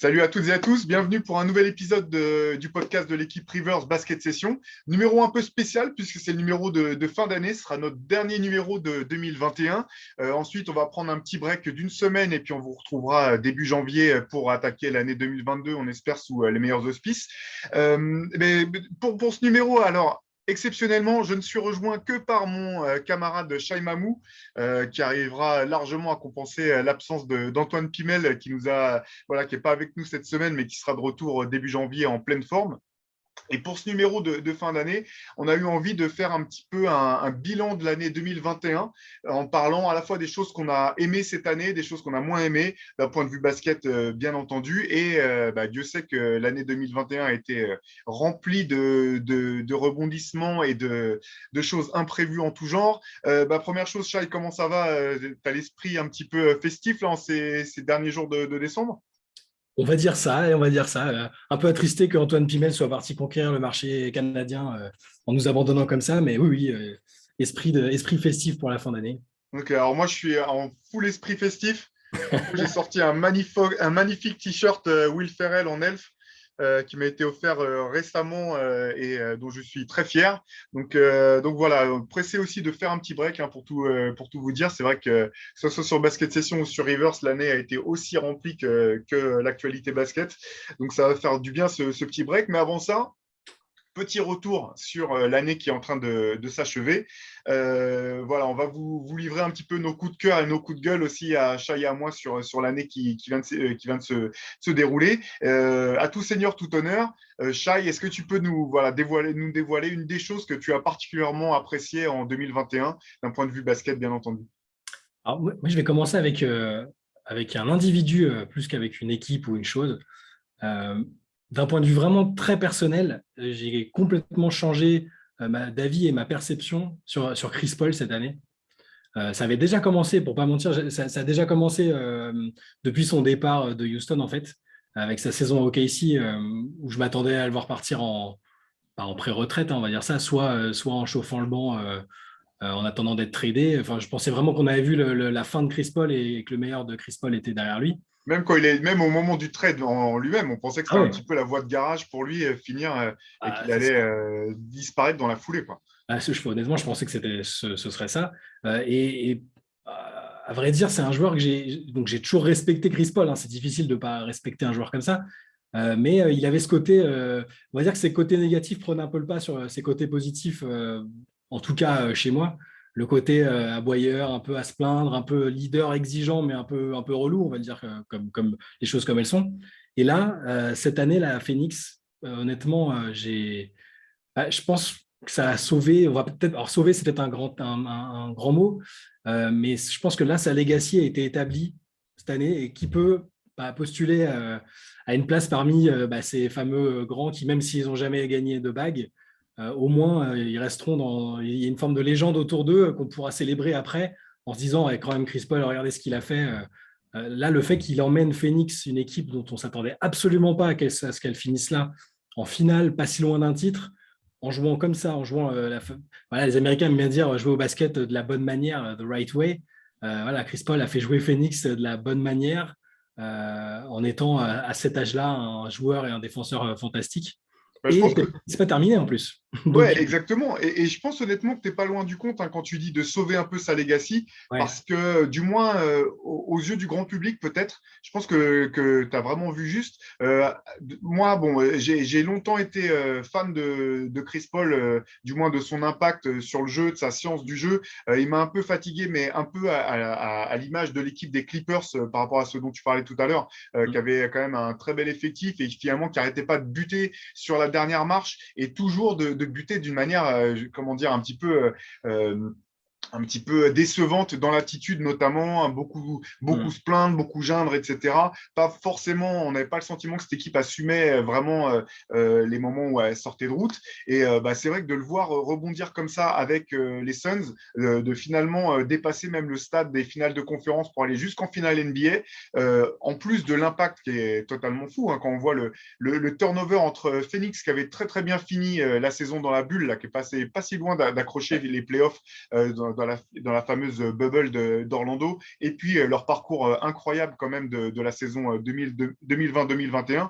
Salut à toutes et à tous, bienvenue pour un nouvel épisode du podcast de l'équipe Rivers Basket Session. Numéro un peu spécial puisque c'est le numéro de fin d'année, ce sera notre dernier numéro de 2021. Ensuite, on va prendre un petit break d'une semaine et puis on vous retrouvera début janvier pour attaquer l'année 2022, on espère sous les meilleurs auspices. Mais pour ce numéro, alors, exceptionnellement, je ne suis rejoint que par mon camarade Shai Mamou, qui arrivera largement à compenser l'absence d'Antoine Pimel, qui n'est pas avec nous cette semaine, mais qui sera de retour début janvier en pleine forme. Et pour ce numéro de fin d'année, on a eu envie de faire un petit peu un bilan de l'année 2021 en parlant à la fois des choses qu'on a aimées cette année, des choses qu'on a moins aimées d'un point de vue basket, bien entendu. Et Dieu sait que l'année 2021 a été remplie de rebondissements et de choses imprévues en tout genre. Première chose, Shai, comment ça va? Tu as l'esprit un petit peu festif là, en ces derniers jours de décembre? On va dire ça, et on va dire ça. Un peu attristé qu'Antoine Pimel soit parti conquérir le marché canadien en nous abandonnant comme ça, mais oui, oui, esprit festif pour la fin d'année. Donc, alors moi, je suis en full esprit festif. Du coup, j'ai sorti un magnifique t-shirt Will Ferrell en elfe qui m'a été offert récemment et dont je suis très fier. Donc voilà, pressé aussi de faire un petit break hein, pour tout vous dire. C'est vrai que ce soit sur Basket Session ou sur Rivers, l'année a été aussi remplie que l'actualité basket. Donc ça va faire du bien ce petit break. Mais avant ça, petit retour sur l'année qui est en train de s'achever. On va vous livrer un petit peu nos coups de cœur et nos coups de gueule aussi à Chai et à moi sur l'année qui vient de se dérouler. À tout seigneur, tout honneur. Chai, est-ce que tu peux nous dévoiler une des choses que tu as particulièrement appréciées en 2021 d'un point de vue basket, bien entendu? Alors, moi, je vais commencer avec un individu plus qu'avec une équipe ou une chose. Euh, D'un point de vue vraiment très personnel, j'ai complètement changé d'avis et ma perception sur Chris Paul cette année. Ça avait déjà commencé, pour pas mentir, ça a déjà commencé depuis son départ de Houston, en fait, avec sa saison au OKC, où je m'attendais à le voir partir pas en pré-retraite, hein, on va dire ça, soit en chauffant le banc en attendant d'être tradé. Enfin, je pensais vraiment qu'on avait vu la fin de Chris Paul et que le meilleur de Chris Paul était derrière lui. Même au moment du trade en lui-même, on pensait que Ah c'était un ouais, petit peu la voie de garage pour lui finir et ah, qu'il allait disparaître dans la foulée, quoi. honnêtement, je pensais que ce serait ça. À vrai dire, c'est un joueur que j'ai toujours respecté Chris Paul, hein. C'est difficile de ne pas respecter un joueur comme ça. Mais il avait ce côté, on va dire que ses côtés négatifs prenaient un peu le pas sur ses côtés positifs, en tout cas chez moi. Le côté aboyeur, un peu à se plaindre, un peu leader exigeant, mais un peu relou, on va dire, comme les choses comme elles sont. Et là, cette année, là, à Phoenix, honnêtement, je pense que ça a sauvé, on va peut-être, alors sauver, c'est peut-être un grand mot, mais je pense que là, sa legacy a été établie cette année et qui peut postuler à une place parmi ces fameux grands qui, même s'ils n'ont jamais gagné de bague, au moins ils resteront il y a une forme de légende autour d'eux qu'on pourra célébrer après en se disant, quand même, Chris Paul, regardez ce qu'il a fait. Là, le fait qu'il emmène Phoenix, une équipe dont on s'attendait absolument pas à ce qu'elle finisse là, en finale, pas si loin d'un titre, en jouant comme ça, en jouant voilà, les Américains aiment bien dire jouer au basket de la bonne manière, the right way. Voilà, Chris Paul a fait jouer Phoenix de la bonne manière en étant à cet âge-là un joueur et un défenseur fantastique. Je Et pense que c'est pas terminé en plus. Donc, ouais, exactement. Et je pense honnêtement que tu n'es pas loin du compte hein, quand tu dis de sauver un peu sa legacy, ouais. parce que du moins, aux yeux du grand public, peut-être, je pense que tu as vraiment vu juste. Moi, bon, j'ai longtemps été fan de Chris Paul, du moins de son impact sur le jeu, de sa science du jeu. Il m'a un peu fatigué, mais un peu à l'image de l'équipe des Clippers par rapport à ce dont tu parlais tout à l'heure, qui avait quand même un très bel effectif et finalement qui n'arrêtait pas de buter sur la dernière marche et toujours de buter d'une manière, comment dire, un petit peu décevante dans l'attitude notamment, hein, beaucoup Mm. se plaindre, beaucoup geindre, etc. Pas forcément, on n'avait pas le sentiment que cette équipe assumait vraiment les moments où elle sortait de route. Et c'est vrai que de le voir rebondir comme ça avec les Suns, de finalement dépasser même le stade des finales de conférence pour aller jusqu'en finale NBA, en plus de l'impact qui est totalement fou, hein, quand on voit le turnover entre Phoenix qui avait très très bien fini la saison dans la bulle, là, qui est passé pas si loin d'accrocher Ouais. les playoffs dans la fameuse bubble d'Orlando, et puis leur parcours incroyable quand même de la saison 2020-2021.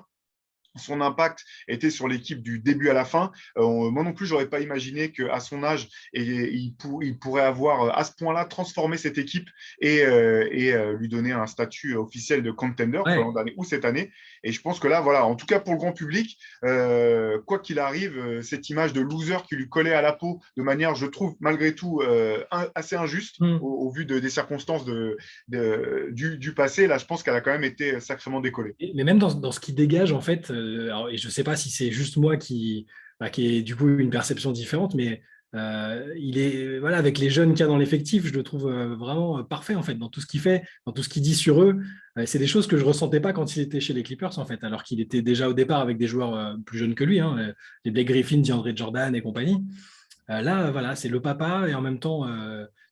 Son impact était sur l'équipe du début à la fin. Moi non plus, je n'aurais pas imaginé qu'à son âge, il pourrait avoir à ce point-là transformé cette équipe et lui donner un statut officiel de contender, que ce soit Ouais. l'an dernier ou cette année. Et je pense que là, voilà, en tout cas pour le grand public, quoi qu'il arrive, cette image de loser qui lui collait à la peau de manière, je trouve, malgré tout, assez injuste au vu des circonstances du passé, là, je pense qu'elle a quand même été sacrément décollée. Mais même dans ce qui dégage, en fait, et je ne sais pas si c'est juste moi qui ai du coup une perception différente, mais il est, voilà, avec les jeunes qu'il y a dans l'effectif, je le trouve vraiment parfait, en fait, dans tout ce qu'il fait, dans tout ce qu'il dit sur eux. C'est des choses que je ne ressentais pas quand il était chez les Clippers, en fait, alors qu'il était déjà au départ avec des joueurs plus jeunes que lui, hein, les Blake Griffin, DeAndre Jordan et compagnie. Là, voilà, c'est le papa et en même temps,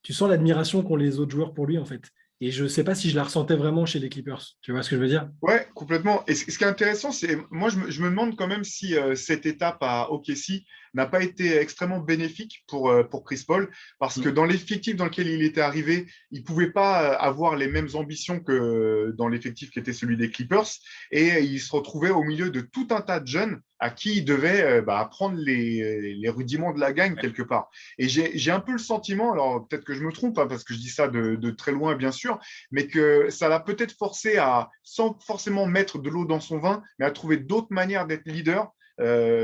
tu sens l'admiration qu'ont les autres joueurs pour lui, en fait. Et je ne sais pas si je la ressentais vraiment chez les Clippers. Tu vois ce que je veux dire? Ouais, complètement. Et ce qui est intéressant, c'est moi, je me demande quand même si cette étape à OKC n'a pas été extrêmement bénéfique pour Chris Paul, parce que dans l'effectif dans lequel il était arrivé, il ne pouvait pas avoir les mêmes ambitions que dans l'effectif qui était celui des Clippers, et il se retrouvait au milieu de tout un tas de jeunes à qui il devait apprendre les rudiments de la gagne quelque part. Et j'ai un peu le sentiment, alors peut-être que je me trompe, hein, parce que je dis ça de très loin, bien sûr, mais que ça l'a peut-être forcé à, sans forcément mettre de l'eau dans son vin, mais à trouver d'autres manières d'être leader.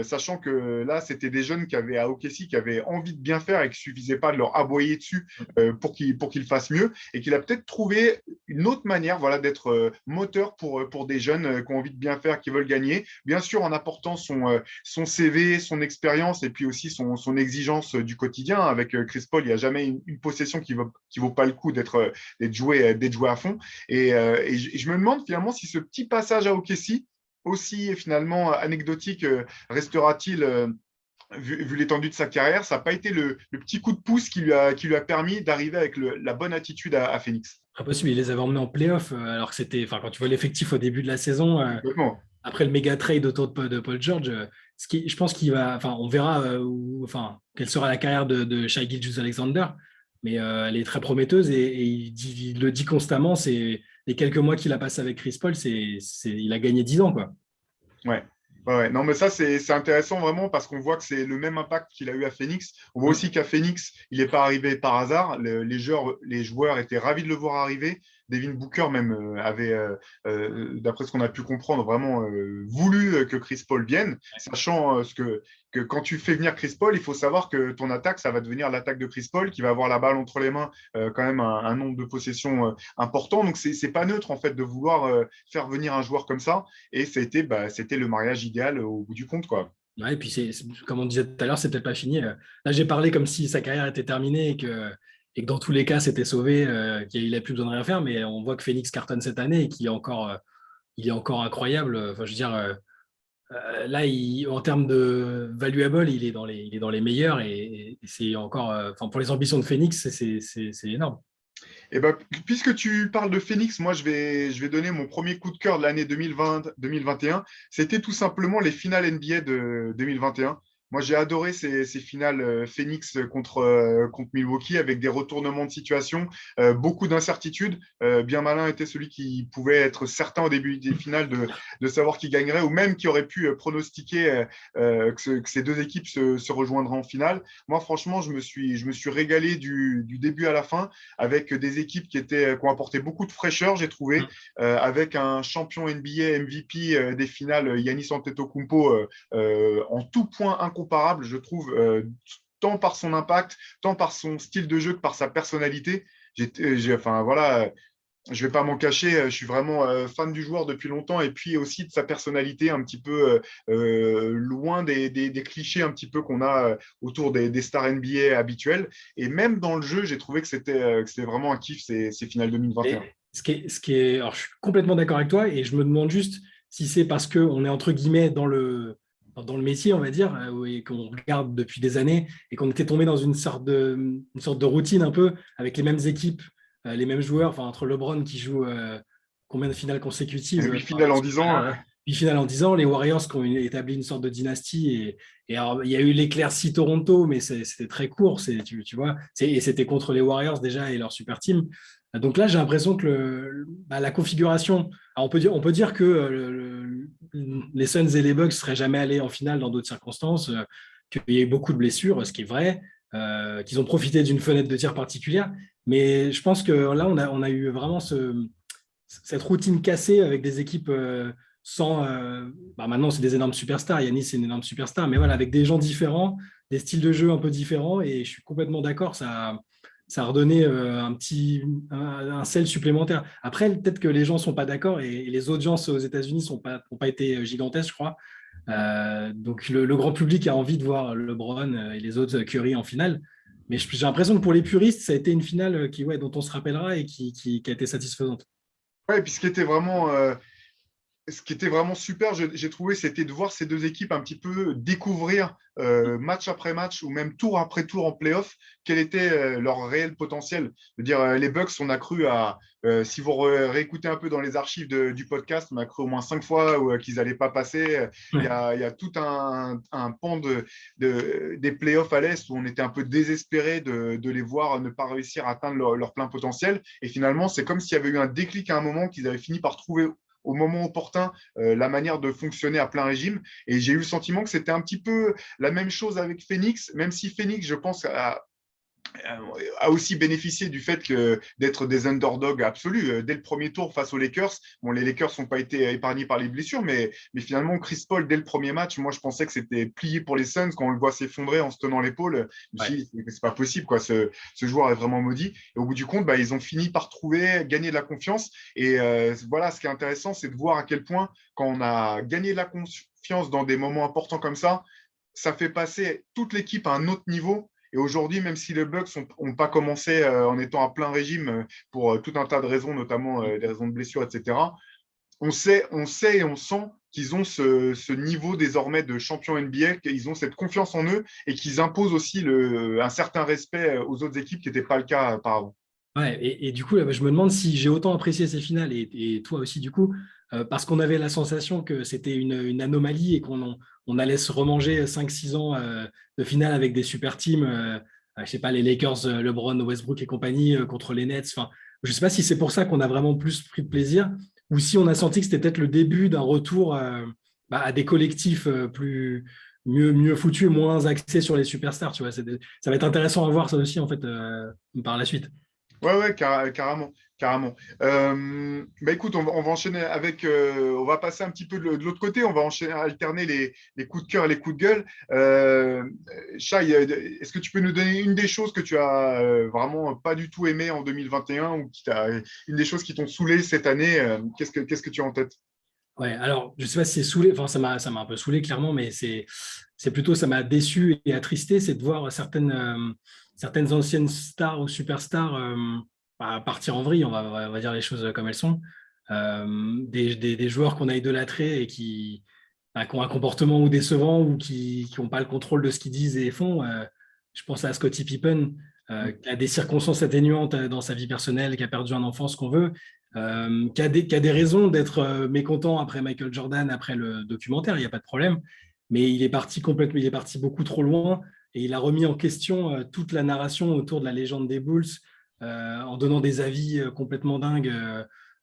Sachant que là, c'était des jeunes à OKC qui avaient envie de bien faire et qu'il ne suffisait pas de leur aboyer dessus pour qu'ils fassent mieux, et qu'il a peut-être trouvé une autre manière, voilà, d'être moteur pour des jeunes qui ont envie de bien faire, qui veulent gagner, bien sûr en apportant son CV, son expérience et puis aussi son exigence du quotidien. Avec Chris Paul, il n'y a jamais une possession qui vaut pas le coup d'être joué à fond. Et je me demande finalement si ce petit passage à OKC, aussi finalement anecdotique, restera-t-il vu l'étendue de sa carrière. Ça n'a pas été le petit coup de pouce qui lui a permis d'arriver avec la bonne attitude à Phoenix. Impossible, il les avait emmenés en playoff, alors que c'était, enfin, quand tu vois l'effectif au début de la saison, Complètement. après le méga trade autour de Paul George, je pense qu'il va, enfin, on verra quelle sera la carrière de Shai Gilgeous-Alexander, mais elle est très prometteuse et il le dit constamment, c'est les quelques mois qu'il a passé avec Chris Paul, il a gagné 10 ans, quoi. Ouais. Ouais, ouais. Non, mais ça, c'est intéressant vraiment parce qu'on voit que c'est le même impact qu'il a eu à Phoenix. On voit aussi qu'à Phoenix, il n'est pas arrivé par hasard. Les joueurs étaient ravis de le voir arriver. Devin Booker même avait, d'après ce qu'on a pu comprendre, vraiment voulu que Chris Paul vienne, sachant que quand tu fais venir Chris Paul, il faut savoir que ton attaque, ça va devenir l'attaque de Chris Paul, qui va avoir la balle entre les mains, quand même un nombre de possessions important. Donc, c'est pas neutre, en fait, de vouloir faire venir un joueur comme ça. Et c'était le mariage idéal au bout du compte, quoi. Ouais, et puis, comme on disait tout à l'heure, c'est peut-être pas fini. Là, j'ai parlé comme si sa carrière était terminée et que dans tous les cas, c'était sauvé, qu'il n'a plus besoin de rien faire, mais on voit que Phoenix cartonne cette année et il est encore incroyable. Enfin, je veux dire, là, en termes de valuable, il est dans les meilleurs et c'est encore, enfin, pour les ambitions de Phoenix, c'est énorme. Et ben, puisque tu parles de Phoenix, moi, je vais donner mon premier coup de cœur de l'année 2020-2021. C'était tout simplement les finales NBA de 2021. Moi, j'ai adoré ces finales Phoenix contre Milwaukee avec des retournements de situation, beaucoup d'incertitudes. Bien malin était celui qui pouvait être certain au début des finales de savoir qui gagnerait ou même qui aurait pu pronostiquer que ces deux équipes se rejoindraient en finale. Moi, franchement, je me suis régalé du début à la fin avec des équipes qui ont apporté beaucoup de fraîcheur, j'ai trouvé, avec un champion NBA MVP des finales, Giannis Antetokounmpo, en tout point incomparable, je trouve, tant par son impact, tant par son style de jeu que par sa personnalité. Enfin, voilà, je ne vais pas m'en cacher, je suis vraiment fan du joueur depuis longtemps et puis aussi de sa personnalité un petit peu loin des clichés un petit peu qu'on a autour des stars NBA habituels. Et même dans le jeu, j'ai trouvé que c'était vraiment un kiff ces finales 2021. Et alors, je suis complètement d'accord avec toi et je me demande juste si c'est parce qu'on est entre guillemets dans le métier, on va dire, et qu'on regarde depuis des années et qu'on était tombé dans une sorte de routine un peu avec les mêmes équipes, les mêmes joueurs, enfin, entre LeBron qui joue combien de finales consécutives, 8 finales en 10 ans. demi-finale en 10 ans, les Warriors qui ont établi une sorte de dynastie. Et alors, il y a eu l'éclaircie Toronto, mais c'était très court, tu vois. Et c'était contre les Warriors déjà et leur super team. Donc là, j'ai l'impression que la configuration. Alors on peut dire que les Suns et les Bucks ne seraient jamais allés en finale dans d'autres circonstances, qu'il y a eu beaucoup de blessures, ce qui est vrai, qu'ils ont profité d'une fenêtre de tir particulière. Mais je pense que là, on a eu vraiment cette routine cassée avec des équipes sans. Maintenant, c'est des énormes superstars. Yanis, c'est une énorme superstar. Mais voilà, avec des gens différents, des styles de jeu un peu différents. Et je suis complètement d'accord. Ça a redonné un sel supplémentaire. Après, peut-être que les gens ne sont pas d'accord et les audiences aux États-Unis n'ont pas été gigantesques, je crois. Donc, le grand public a envie de voir LeBron et les autres Curry en finale. Mais j'ai l'impression que pour les puristes, ça a été une finale dont on se rappellera et qui a été satisfaisante. Ouais, et puis ce qui était vraiment super, j'ai trouvé, c'était de voir ces deux équipes un petit peu découvrir match après match ou même tour après tour en playoff quel était leur réel potentiel. Je veux dire, les Bucks, on a cru si vous réécoutez un peu dans les archives du podcast, on a cru au moins 5 fois qu'ils n'allaient pas passer. Ouais. Il y a tout un pan des playoffs à l'Est où on était un peu désespéré de les voir ne pas réussir à atteindre leur plein potentiel. Et finalement, c'est comme s'il y avait eu un déclic à un moment qu'ils avaient fini par trouver au moment opportun la manière de fonctionner à plein régime. Et j'ai eu le sentiment que c'était un petit peu la même chose avec Phoenix, même si Phoenix, je pense, a aussi bénéficié du fait d'être des underdogs absolus. Dès le premier tour face aux Lakers, bon, les Lakers n'ont pas été épargnés par les blessures, mais finalement, Chris Paul, dès le premier match, moi, je pensais que c'était plié pour les Suns. Quand on le voit s'effondrer en se tenant l'épaule, je me Ouais. suis dit, c'est pas possible, quoi. Ce joueur est vraiment maudit. Et au bout du compte, ils ont fini par gagner de la confiance. Et voilà, ce qui est intéressant, c'est de voir à quel point, quand on a gagné de la confiance dans des moments importants comme ça fait passer toute l'équipe à un autre niveau. Et aujourd'hui, même si les Bucks n'ont pas commencé en étant à plein régime pour tout un tas de raisons, notamment des raisons de blessures, etc., on sait et on sent qu'ils ont ce niveau désormais de champion NBA, qu'ils ont cette confiance en eux et qu'ils imposent aussi un certain respect aux autres équipes qui n'était pas le cas auparavant. Ouais, et du coup, là, je me demande si j'ai autant apprécié ces finales, et toi aussi, du coup, parce qu'on avait la sensation que c'était une anomalie et qu'on allait se remanger 5 6 ans de finale avec des super teams, je sais pas, les Lakers, LeBron, Westbrook et compagnie contre les Nets. Enfin, je sais pas si c'est pour ça qu'on a vraiment plus pris de plaisir ou si on a senti que c'était peut-être le début d'un retour à des collectifs mieux foutus, moins axés sur les superstars. Tu vois, ça va être intéressant à voir ça aussi, en fait, par la suite. Ouais, ouais, carrément, carrément. Écoute, on va enchaîner avec, on va passer un petit peu de l'autre côté, on va enchaîner, alterner les coups de cœur et les coups de gueule. Shai, est-ce que tu peux nous donner une des choses que tu as vraiment pas du tout aimé en 2021 ou une des choses qui t'ont saoulé cette année, qu'est-ce que tu as en tête? Ouais, alors je sais pas si c'est saoulé, enfin ça m'a un peu saoulé clairement, mais c'est plutôt ça m'a déçu et attristé, c'est de voir certaines anciennes stars ou superstars partir en vrille, on va dire les choses comme elles sont. Des joueurs qu'on a idolâtrés et qui ont un comportement ou décevant ou qui n'ont pas le contrôle de ce qu'ils disent et font. Je pense à Scottie Pippen, qui a des circonstances atténuantes dans sa vie personnelle, qui a perdu un enfant, ce qu'on veut, qui a des raisons d'être mécontent après Michael Jordan, après le documentaire, il n'y a pas de problème, mais il est parti complètement, il est parti beaucoup trop loin et il a remis en question toute la narration autour de la légende des Bulls en donnant des avis complètement dingues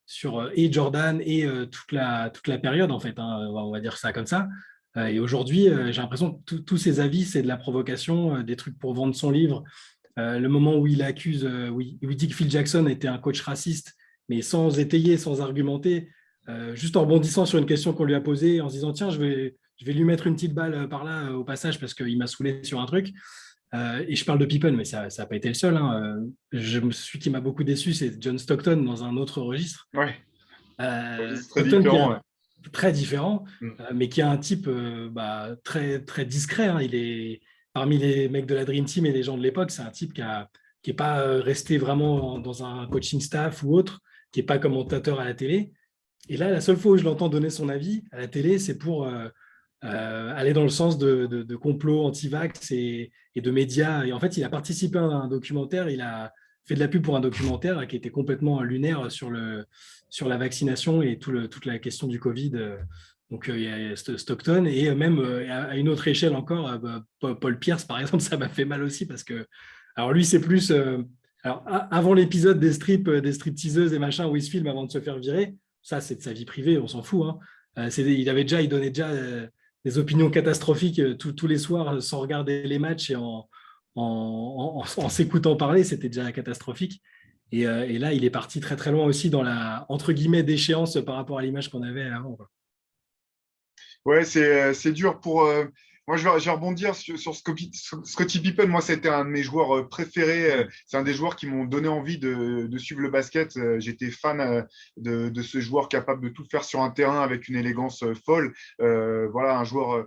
sur et Jordan et toute la période, en fait, hein, on va dire ça comme ça. Et aujourd'hui, j'ai l'impression que tous ces avis, c'est de la provocation, des trucs pour vendre son livre. Le moment où il accuse, où il dit que Phil Jackson était un coach raciste, mais sans étayer, sans argumenter, juste en rebondissant sur une question qu'on lui a posée, en se disant tiens, je vais lui mettre une petite balle par là au passage parce qu'il m'a saoulé sur un truc. Et je parle de Pippen, mais ça n'a pas été le seul, hein. Celui qui m'a beaucoup déçu, c'est John Stockton dans un autre registre. Ouais, c'est très Stockton qui est différent. Ouais. très différent, Mm. mais qui est un type très, très discret, hein. Il est parmi les mecs de la Dream Team et les gens de l'époque, c'est un type qui n'est pas resté vraiment dans un coaching staff ou autre, qui n'est pas commentateur à la télé. Et là, la seule fois où je l'entends donner son avis à la télé, c'est pour aller dans le sens de complots anti-vax et de médias. Et en fait, il a participé à un documentaire, il a fait de la pub pour un documentaire qui était complètement lunaire sur la vaccination et toute la question du Covid. Donc, il y a Stockton et même à une autre échelle encore, Paul Pierce, par exemple, ça m'a fait mal aussi parce que, alors lui, c'est plus, alors avant l'épisode des strips, des stripteaseuses et machin où il se filme avant de se faire virer, ça, c'est de sa vie privée, on s'en fout. Hein. Il donnait déjà des opinions catastrophiques tous les soirs sans regarder les matchs et en s'écoutant parler, c'était déjà catastrophique. Et là, il est parti très très loin aussi dans la entre guillemets déchéance par rapport à l'image qu'on avait avant, quoi. Ouais, c'est dur pour. Moi, je vais rebondir sur Scottie Pippen. Moi, c'était un de mes joueurs préférés. C'est un des joueurs qui m'ont donné envie de suivre le basket. J'étais fan de ce joueur capable de tout faire sur un terrain avec une élégance folle. Voilà, un joueur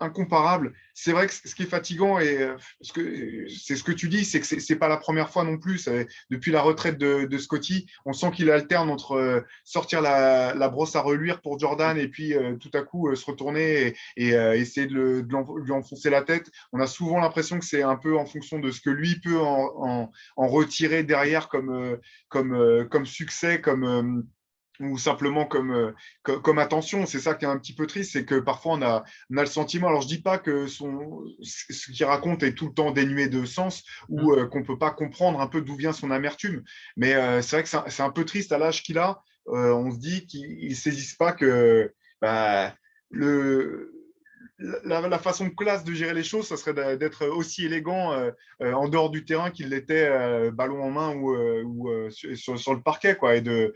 incomparable. C'est vrai que ce qui est fatigant, et c'est ce que tu dis, c'est que c'est pas la première fois non plus. Depuis la retraite de Scotty, on sent qu'il alterne entre sortir la brosse à reluire pour Jordan et puis tout à coup se retourner et essayer de lui enfoncer la tête. On a souvent l'impression que c'est un peu en fonction de ce que lui peut en retirer derrière comme succès, ou simplement comme attention. C'est ça qui est un petit peu triste, c'est que parfois on a le sentiment, alors je dis pas que ce qu'il raconte est tout le temps dénué de sens ou qu'on peut pas comprendre un peu d'où vient son amertume, mais c'est vrai que c'est un peu triste à l'âge qu'il a. On se dit qu'il ne saisisse pas que bah, le, la façon classe de gérer les choses, ça serait d'être aussi élégant en dehors du terrain qu'il l'était ballon en main ou sur le parquet, quoi, et de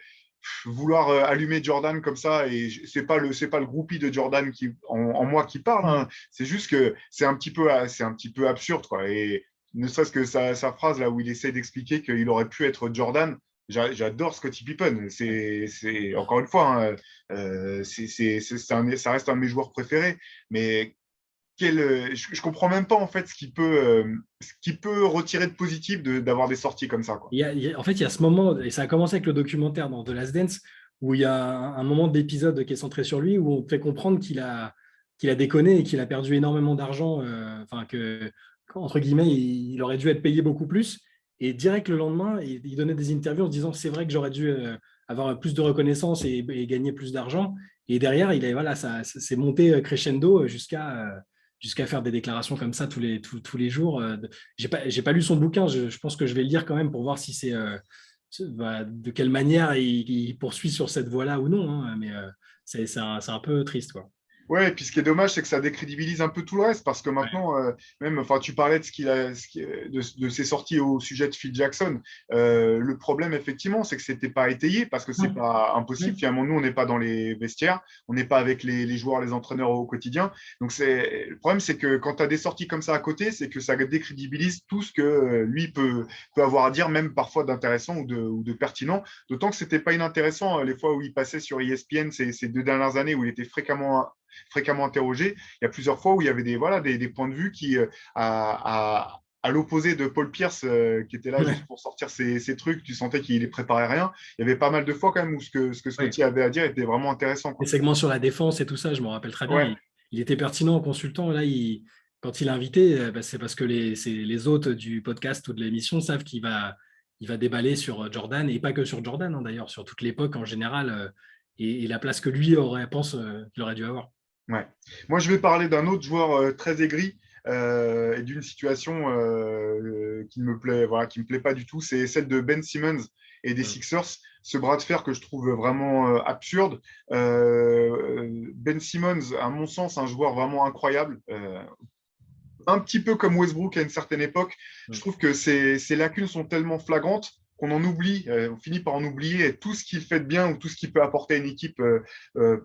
vouloir allumer Jordan comme ça. Et c'est pas le groupie de Jordan en moi qui parle, hein. C'est juste que c'est un petit peu absurde, quoi. Et ne serait-ce que sa phrase là où il essaie d'expliquer qu'il aurait pu être Jordan. J'adore Scottie Pippen. Encore une fois, hein, ça reste un de mes joueurs préférés. Mais je comprends même pas en fait ce qui peut retirer de positif d'avoir des sorties comme ça, quoi. En fait, il y a ce moment, et ça a commencé avec le documentaire dans The Last Dance, où il y a un moment de l'épisode qui est centré sur lui, où on fait comprendre qu'il a déconné et qu'il a perdu énormément d'argent, enfin entre guillemets, il aurait dû être payé beaucoup plus. Et direct le lendemain, il donnait des interviews en se disant c'est vrai que j'aurais dû avoir plus de reconnaissance et gagner plus d'argent. Et derrière, voilà, ça s'est monté crescendo jusqu'à faire des déclarations comme ça tous les jours. J'ai pas lu son bouquin, je pense que je vais le lire quand même pour voir si de quelle manière il poursuit sur cette voie-là ou non, hein, mais c'est un peu triste, quoi. Ouais, et puis ce qui est dommage, c'est que ça décrédibilise un peu tout le reste, parce que Ouais. maintenant, même, enfin, tu parlais de de ses sorties au sujet de Phil Jackson. Le problème, effectivement, c'est que c'était pas étayé, parce que c'est Non. pas impossible. Ouais. Finalement, nous, on n'est pas dans les vestiaires, on n'est pas avec les joueurs, les entraîneurs au quotidien. Donc, le problème, c'est que quand tu as des sorties comme ça à côté, c'est que ça décrédibilise tout ce que lui peut avoir à dire, même parfois d'intéressant ou de pertinent. D'autant que c'était pas inintéressant les fois où il passait sur ESPN ces 2 dernières années, où il était fréquemment interrogé. Il y a plusieurs fois où il y avait des points de vue qui, à l'opposé de Paul Pierce, qui était là juste Ouais. pour sortir ses trucs, tu sentais qu'il ne préparait rien. Il y avait pas mal de fois quand même où ce que Ouais. Scotty avait à dire était vraiment intéressant, Les quoi. segments sur la défense et tout ça, je me rappelle très bien. Ouais, Il était pertinent en consultant. Là, quand il est invité, c'est parce que les hôtes du podcast ou de l'émission savent il va déballer sur Jordan, et pas que sur Jordan, hein, d'ailleurs, sur toute l'époque en général, et la place que lui pense qu'il aurait dû avoir. ouais. Moi, je vais parler d'un autre joueur très aigri et d'une situation qui me plaît pas du tout. C'est celle de Ben Simmons et des Mm. Sixers. Ce bras de fer que je trouve vraiment absurde. Ben Simmons, à mon sens, un joueur vraiment incroyable. Un petit peu comme Westbrook à une certaine époque. Je Mm. trouve que ces lacunes sont tellement flagrantes qu'on en oublie, on finit par en oublier tout ce qu'il fait de bien ou tout ce qu'il peut apporter à une équipe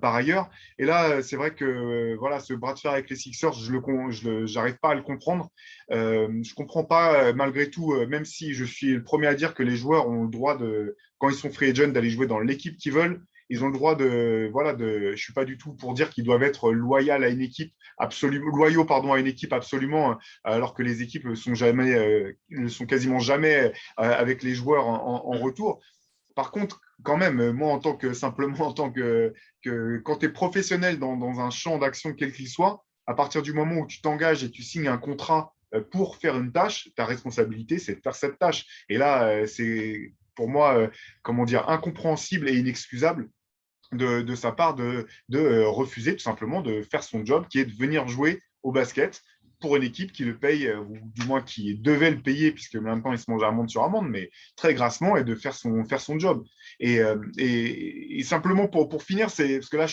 par ailleurs. Et là, c'est vrai que voilà, ce bras de fer avec les Sixers, j'arrive pas à le comprendre. Je comprends pas, malgré tout, même si je suis le premier à dire que les joueurs ont le droit quand ils sont free agent, d'aller jouer dans l'équipe qu'ils veulent. Ils ont le droit je suis pas du tout pour dire qu'ils doivent être loyaux, pardon, à une équipe absolument, alors que les équipes ne sont quasiment jamais avec les joueurs en retour. Par contre, quand même, moi, simplement en tant que quand tu es professionnel dans un champ d'action quel qu'il soit, à partir du moment où tu t'engages et tu signes un contrat pour faire une tâche, ta responsabilité, c'est de faire cette tâche. Et là, c'est pour moi, comment dire, incompréhensible et inexcusable de sa part de refuser tout simplement de faire son job, qui est de venir jouer au basket pour une équipe qui le paye, ou du moins qui devait le payer, puisque maintenant il se mange amende sur amende, mais très grassement, et de faire son job. Et simplement pour finir, parce que là,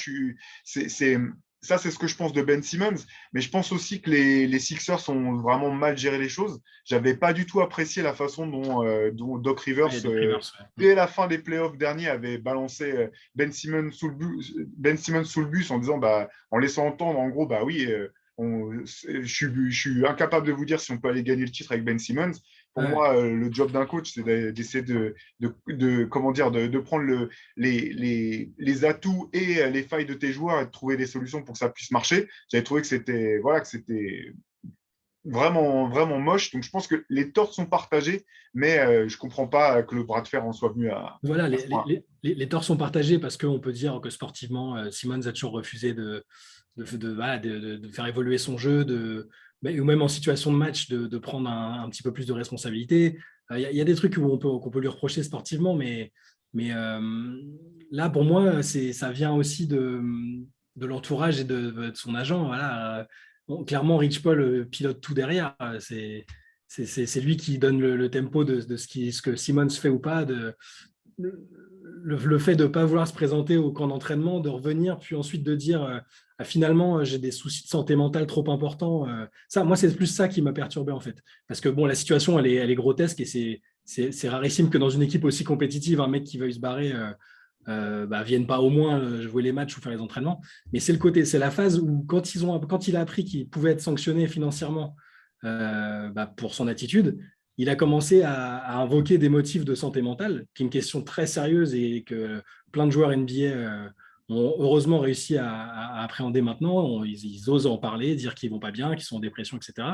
ça, c'est ce que je pense de Ben Simmons, mais je pense aussi que les Sixers ont vraiment mal géré les choses. J'avais pas du tout apprécié la façon dont Doc Rivers, Ouais, Doc Rivers, ouais. dès la fin des playoffs derniers, avait balancé Ben Simmons sous le bus en disant, bah, en laissant entendre, en gros, bah oui, je suis incapable de vous dire si on peut aller gagner le titre avec Ben Simmons. Pour Ouais. moi, le job d'un coach, c'est d'essayer comment dire, de prendre les atouts et les failles de tes joueurs et de trouver des solutions pour que ça puisse marcher. J'avais trouvé que c'était vraiment, vraiment moche. Donc, je pense que les torts sont partagés, mais je ne comprends pas que le bras de fer en soit venu Voilà, à ce point. les torts sont partagés parce qu'on peut dire que sportivement, Simmons a toujours refusé voilà, de faire évoluer son jeu, ou même en situation de match, de prendre un petit peu plus de responsabilité. Il y a des trucs qu'on peut lui reprocher sportivement, mais là, pour moi, ça vient aussi de l'entourage et de son agent. Voilà. Bon, clairement, Rich Paul pilote tout derrière. C'est lui qui donne le tempo de ce que Simmons fait ou pas, le fait de ne pas vouloir se présenter au camp d'entraînement, de revenir, puis ensuite de dire ah, finalement j'ai des soucis de santé mentale trop importants. Ça, moi, c'est plus ça qui m'a perturbé en fait. Parce que bon, la situation, elle est grotesque et c'est rarissime que dans une équipe aussi compétitive, un mec qui veuille se barrer vienne pas au moins jouer les matchs ou faire les entraînements. Mais c'est la phase où quand il a appris qu'il pouvait être sanctionné financièrement pour son attitude, il a commencé à invoquer des motifs de santé mentale, qui est une question très sérieuse et que plein de joueurs NBA ont heureusement réussi à appréhender maintenant. Ils osent en parler, dire qu'ils vont pas bien, qu'ils sont en dépression, etc.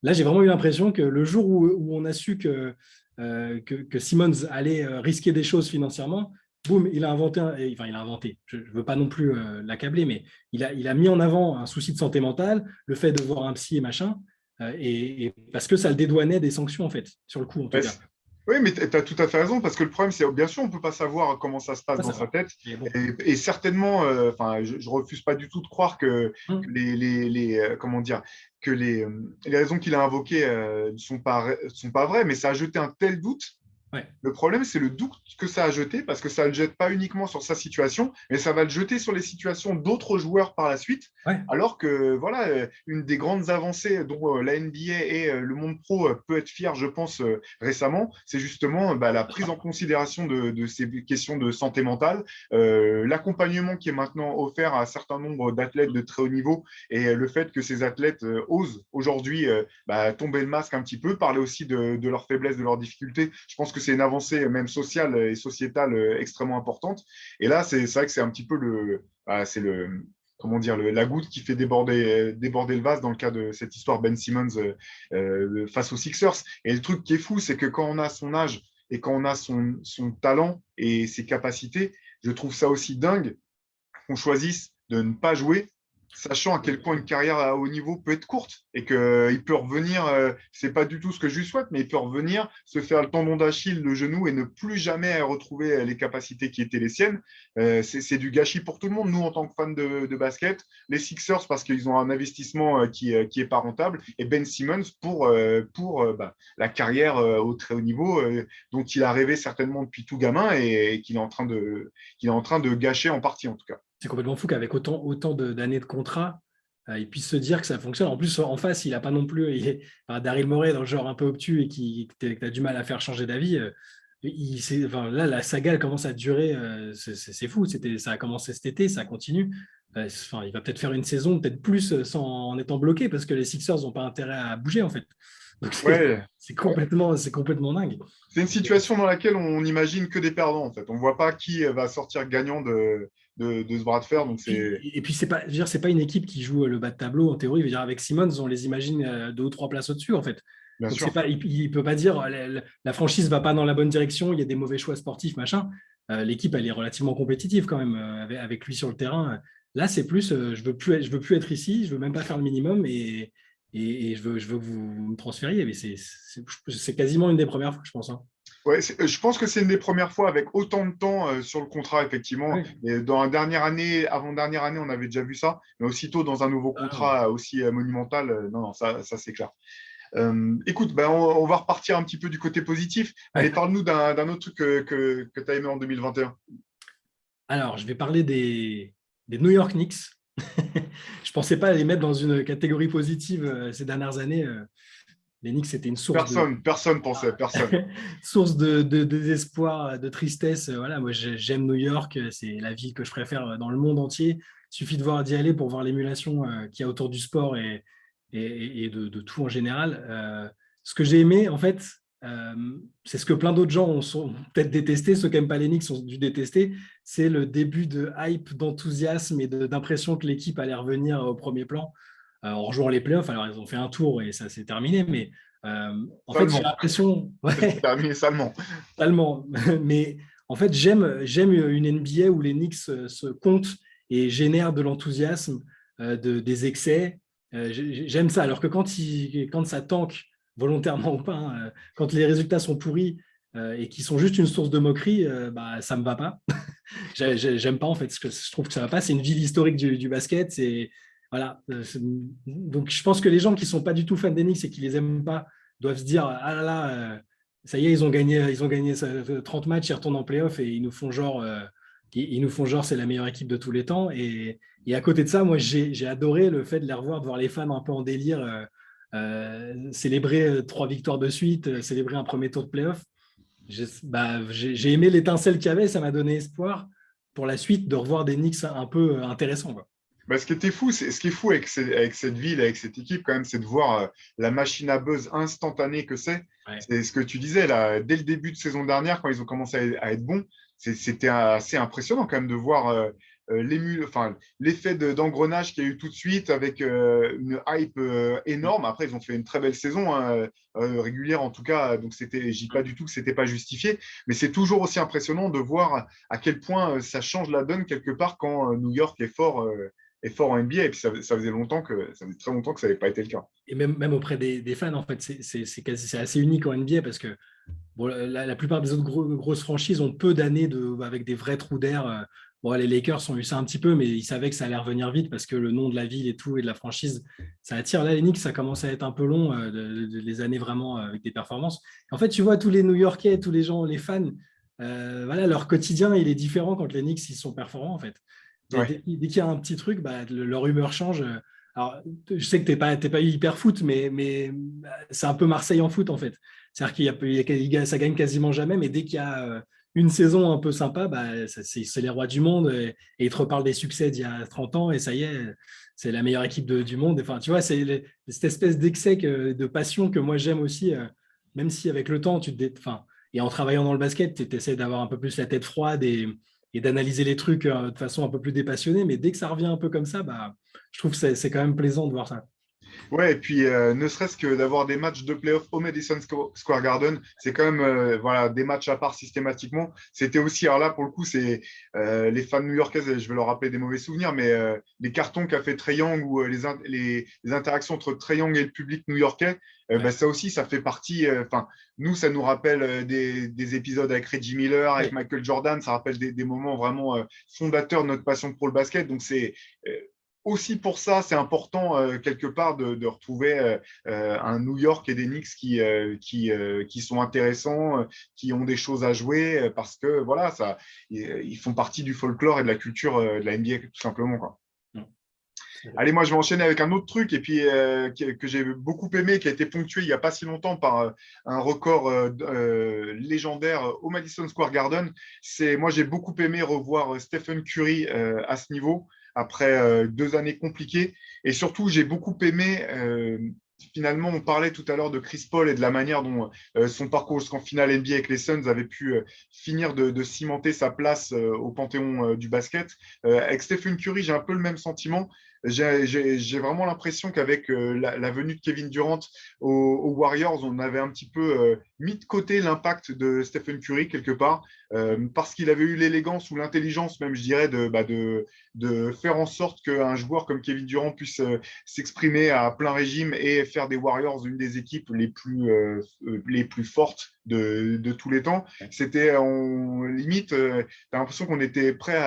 Là, j'ai vraiment eu l'impression que le jour où on a su que Simmons allait risquer des choses financièrement, boum, il a inventé, il a inventé, je ne veux pas non plus l'accabler, mais il a mis en avant un souci de santé mentale, le fait de voir un psy et machin, et parce que ça le dédouanait des sanctions, en fait, sur le coup, en tout Ouais, cas. oui, mais tu as tout à fait raison, parce que le problème, c'est bien sûr, on ne peut pas savoir comment ça se passe Ça, dans ça sa va. tête. Mais bon. Et certainement, je ne refuse pas du tout de croire que comment dire, que les raisons qu'il a invoquées ne sont pas vraies, mais ça a jeté un tel doute. Ouais. Le problème, c'est le doute que ça a jeté, parce que ça ne le jette pas uniquement sur sa situation, mais ça va le jeter sur les situations d'autres joueurs par la suite. Ouais. Alors que, voilà, une des grandes avancées dont la NBA et le monde pro peut être fier, je pense, récemment, c'est justement la prise en considération de ces questions de santé mentale, l'accompagnement qui est maintenant offert à un certain nombre d'athlètes de très haut niveau, et le fait que ces athlètes osent aujourd'hui tomber le masque un petit peu, parler aussi de leurs faiblesses, de leurs difficultés. Je pense que c'est une avancée même sociale et sociétale extrêmement importante. Et là, c'est vrai que c'est un petit peu c'est comment dire, la goutte qui fait déborder le vase dans le cas de cette histoire Ben Simmons face aux Sixers. Et le truc qui est fou, c'est que quand on a son âge et quand on a son talent et ses capacités, je trouve ça aussi dingue qu'on choisisse de ne pas jouer, sachant à quel point une carrière à haut niveau peut être courte et qu'il peut revenir, c'est pas du tout ce que je lui souhaite, mais il peut revenir, se faire le tendon d'Achille, le genou et ne plus jamais retrouver les capacités qui étaient les siennes. C'est du gâchis pour tout le monde. Nous, en tant que fans de basket, les Sixers parce qu'ils ont un investissement qui est pas rentable, et Ben Simmons pour la carrière au très haut niveau dont il a rêvé certainement depuis tout gamin et qu'il est en train de gâcher en partie en tout cas. C'est complètement fou qu'avec autant d'années de contrat, il puisse se dire que ça fonctionne. En plus, en face, il n'a pas non plus Daryl Morey dans le genre un peu obtus et que tu as du mal à faire changer d'avis. Là, la saga elle commence à durer. C'est fou. Ça a commencé cet été, ça continue. Il va peut-être faire une saison, peut-être plus, en étant bloqué parce que les Sixers n'ont pas intérêt à bouger en fait. Donc Ouais, c'est complètement dingue. c'est une situation dans laquelle on n'imagine que des perdants, en fait. On ne voit pas qui va sortir gagnant de ce bras de fer. Donc Et puis c'est pas, je veux dire, c'est pas une équipe qui joue le bas de tableau en théorie. Je veux dire, avec Simmons, on les imagine 2 ou 3 places au-dessus en fait. bien Donc sûr. c'est pas, il peut pas dire la franchise va pas dans la bonne direction, il y a des mauvais choix sportifs, machin. L'équipe, elle est relativement compétitive quand même avec lui sur le terrain. Là, c'est plus, je veux plus être ici, je veux même pas faire le minimum et je veux que vous me transfériez. Mais c'est quasiment une des premières fois, je pense, hein. Ouais, je pense que c'est une des premières fois avec autant de temps sur le contrat, effectivement. Oui. Et dans la dernière année, avant-dernière année, on avait déjà vu ça. Mais aussitôt, dans un nouveau Ah, contrat aussi monumental, non, non, ça c'est clair. Écoute, ben, on va repartir un petit peu du côté positif. Allez, ouais. parle-nous d'un autre truc que tu as aimé en 2021. Alors, je vais parler des New York Knicks. Je ne pensais pas les mettre dans une catégorie positive ces dernières années. Les Knicks, c'était une source de, Personne pensait, personne. source de désespoir, de tristesse. Voilà, moi, j'aime New York. C'est la ville que je préfère dans le monde entier. Il suffit de voir d'y aller pour voir l'émulation qu'il y a autour du sport et de tout en général. Ce que j'ai aimé, en fait, euh, c'est ce que plein d'autres gens ont peut-être détesté. Ceux qui n'aiment pas les Knicks ont dû détester. C'est le début de hype, d'enthousiasme et d'impression que l'équipe allait revenir au premier plan en rejoignant les playoffs. Alors, ils ont fait un tour et ça s'est terminé, mais en fait, j'ai Salement. l'impression, Ça s'est ouais, terminé salement. totalement. Mais en fait, j'aime une NBA où les Knicks se comptent et génèrent de l'enthousiasme, des excès. J'aime ça. Alors que quand ça tanque, volontairement ou pas, hein, quand les résultats sont pourris et qui sont juste une source de moquerie, bah, ça me va pas. J'aime pas en fait. Je trouve que ça va pas. C'est une ville historique du basket. Voilà. Donc je pense que les gens qui sont pas du tout fans des Knicks et qui les aiment pas doivent se dire ah là là, ça y est, ils ont gagné 30 matchs, ils retournent en playoff et ils nous font genre c'est la meilleure équipe de tous les temps. Et à côté de ça, moi j'ai adoré le fait de les revoir, de voir les fans un peu en délire. Célébrer 3 victoires de suite, célébrer un premier tour de playoff. J'ai aimé l'étincelle qu'il y avait, ça m'a donné espoir pour la suite de revoir des Knicks un peu intéressants, quoi. Bah, ce qui est fou avec cette ville, avec cette équipe, quand même, c'est de voir la machine à buzz instantanée que c'est. Ouais. C'est ce que tu disais là, dès le début de saison dernière, quand ils ont commencé à être bons, c'était assez impressionnant quand même de voir enfin, l'effet d'engrenage qu'il y a eu tout de suite avec une hype énorme. Après, ils ont fait une très belle saison régulière en tout cas, donc je dis pas du tout que c'était pas justifié, mais c'est toujours aussi impressionnant de voir à quel point ça change la donne quelque part quand New York est fort en NBA. Et puis ça faisait très longtemps que ça n'avait pas été le cas. Et même auprès des fans, en fait, c'est assez unique en NBA parce que bon, la plupart des autres grosses franchises ont peu d'années avec des vrais trous d'air. Bon, les Lakers ont eu ça un petit peu, mais ils savaient que ça allait revenir vite parce que le nom de la ville et tout et de la franchise, ça attire. Là, les Knicks, ça commence à être un peu long, les années vraiment avec des performances. En fait, tu vois, tous les New-Yorkais, tous les gens, les fans, voilà, leur quotidien, il est différent quand les Knicks, ils sont performants, en fait. Ouais. Dès qu'il y a un petit truc, bah, leur humeur change. Alors, je sais que t'es pas hyper foot, mais c'est un peu Marseille en foot, en fait. C'est-à-dire ça gagne quasiment jamais, mais dès qu'il y a une saison un peu sympa, bah, c'est les rois du monde et ils te reparlent des succès d'il y a 30 ans et ça y est, c'est la meilleure équipe du monde. Enfin, tu vois, c'est cette espèce d'excès, de passion que moi j'aime aussi, même si avec le temps, enfin, et en travaillant dans le basket, tu essaies d'avoir un peu plus la tête froide et d'analyser les trucs de façon un peu plus dépassionnée, mais dès que ça revient un peu comme ça, bah, je trouve que c'est quand même plaisant de voir ça. Ouais, et puis ne serait-ce que d'avoir des matchs de playoff au Madison Square Garden, c'est quand même voilà, des matchs à part systématiquement. C'était aussi, alors là, pour le coup, c'est les fans new-yorkais, je vais leur rappeler des mauvais souvenirs, mais les cartons qu'a fait Trae Young ou les interactions entre Trae Young et le public new-yorkais, Ouais. bah, ça aussi, ça fait partie. Enfin, nous, ça nous rappelle des épisodes avec Reggie Miller, avec Ouais. Michael Jordan, ça rappelle des moments vraiment fondateurs de notre passion pour le basket. Donc, c'est aussi pour ça, c'est important quelque part de retrouver un New York et des Knicks qui sont intéressants, qui ont des choses à jouer, parce que voilà, ils font partie du folklore et de la culture de la NBA tout simplement, quoi. Non. Allez, moi, je vais enchaîner avec un autre truc et puis que j'ai beaucoup aimé, qui a été ponctué il n'y a pas si longtemps par un record légendaire au Madison Square Garden. Moi, j'ai beaucoup aimé revoir Stephen Curry à ce niveau après 2 années compliquées. Et surtout, j'ai beaucoup aimé finalement, on parlait tout à l'heure de Chris Paul et de la manière dont son parcours jusqu'en finale NBA avec les Suns avait pu finir de cimenter sa place au panthéon du basket. Avec Stephen Curry, j'ai un peu le même sentiment. j'ai vraiment l'impression qu'avec la venue de Kevin Durant aux Warriors, on avait un petit peu mis de côté l'impact de Stephen Curry quelque part, parce qu'il avait eu l'élégance ou l'intelligence même, je dirais, de faire en sorte qu'un joueur comme Kevin Durant puisse s'exprimer à plein régime et faire des Warriors une des équipes les plus fortes de tous les temps. C'était en limite, tu as l'impression qu'on était prêt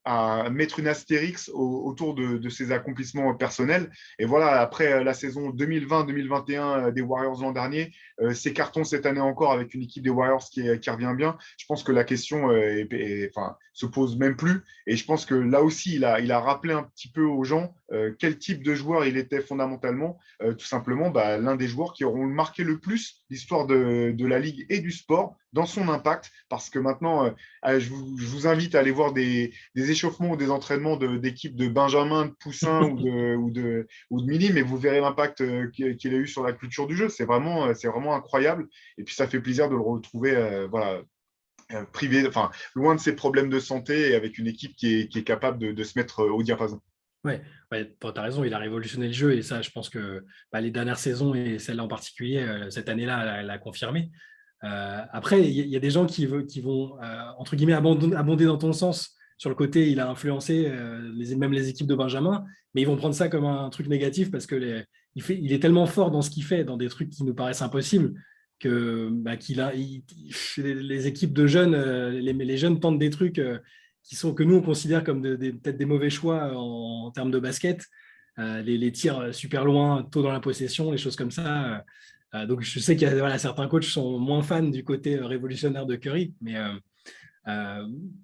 à mettre une astérix autour de ses accomplissements personnels. Et voilà, après la saison 2020-2021 des Warriors l'an dernier, ces cartons cette année encore avec une équipe des Warriors qui revient bien, je pense que la question se pose même plus. Et je pense que là aussi, il a rappelé un petit peu aux gens quel type de joueur il était fondamentalement. Tout simplement, l'un des joueurs qui auront marqué le plus l'histoire de la Ligue et du sport dans son impact. Parce que maintenant, je vous invite à aller voir des échauffements ou des entraînements d'équipes de Benjamin, de Poussin ou de Mini, mais vous verrez l'impact qu'il a eu sur la culture du jeu. C'est vraiment incroyable. Et puis, ça fait plaisir de le retrouver privé, loin de ses problèmes de santé et avec une équipe qui est capable de se mettre au diapason. Ouais, tu as raison, il a révolutionné le jeu et ça, je pense que les dernières saisons et celle-là en particulier, cette année-là, elle a confirmé. Après, il y a des gens qui vont, entre guillemets, abonder dans ton sens sur le côté, il a influencé même les équipes de Benjamin, mais ils vont prendre ça comme un truc négatif parce que il est tellement fort dans ce qu'il fait, dans des trucs qui nous paraissent impossibles, les équipes de jeunes, les jeunes tentent des trucs que nous, on considère comme peut-être des mauvais choix en termes de basket. Les tirs super loin, tôt dans la possession, les choses comme ça. Donc, je sais qu'il y a certains coachs sont moins fans du côté révolutionnaire de Curry, mais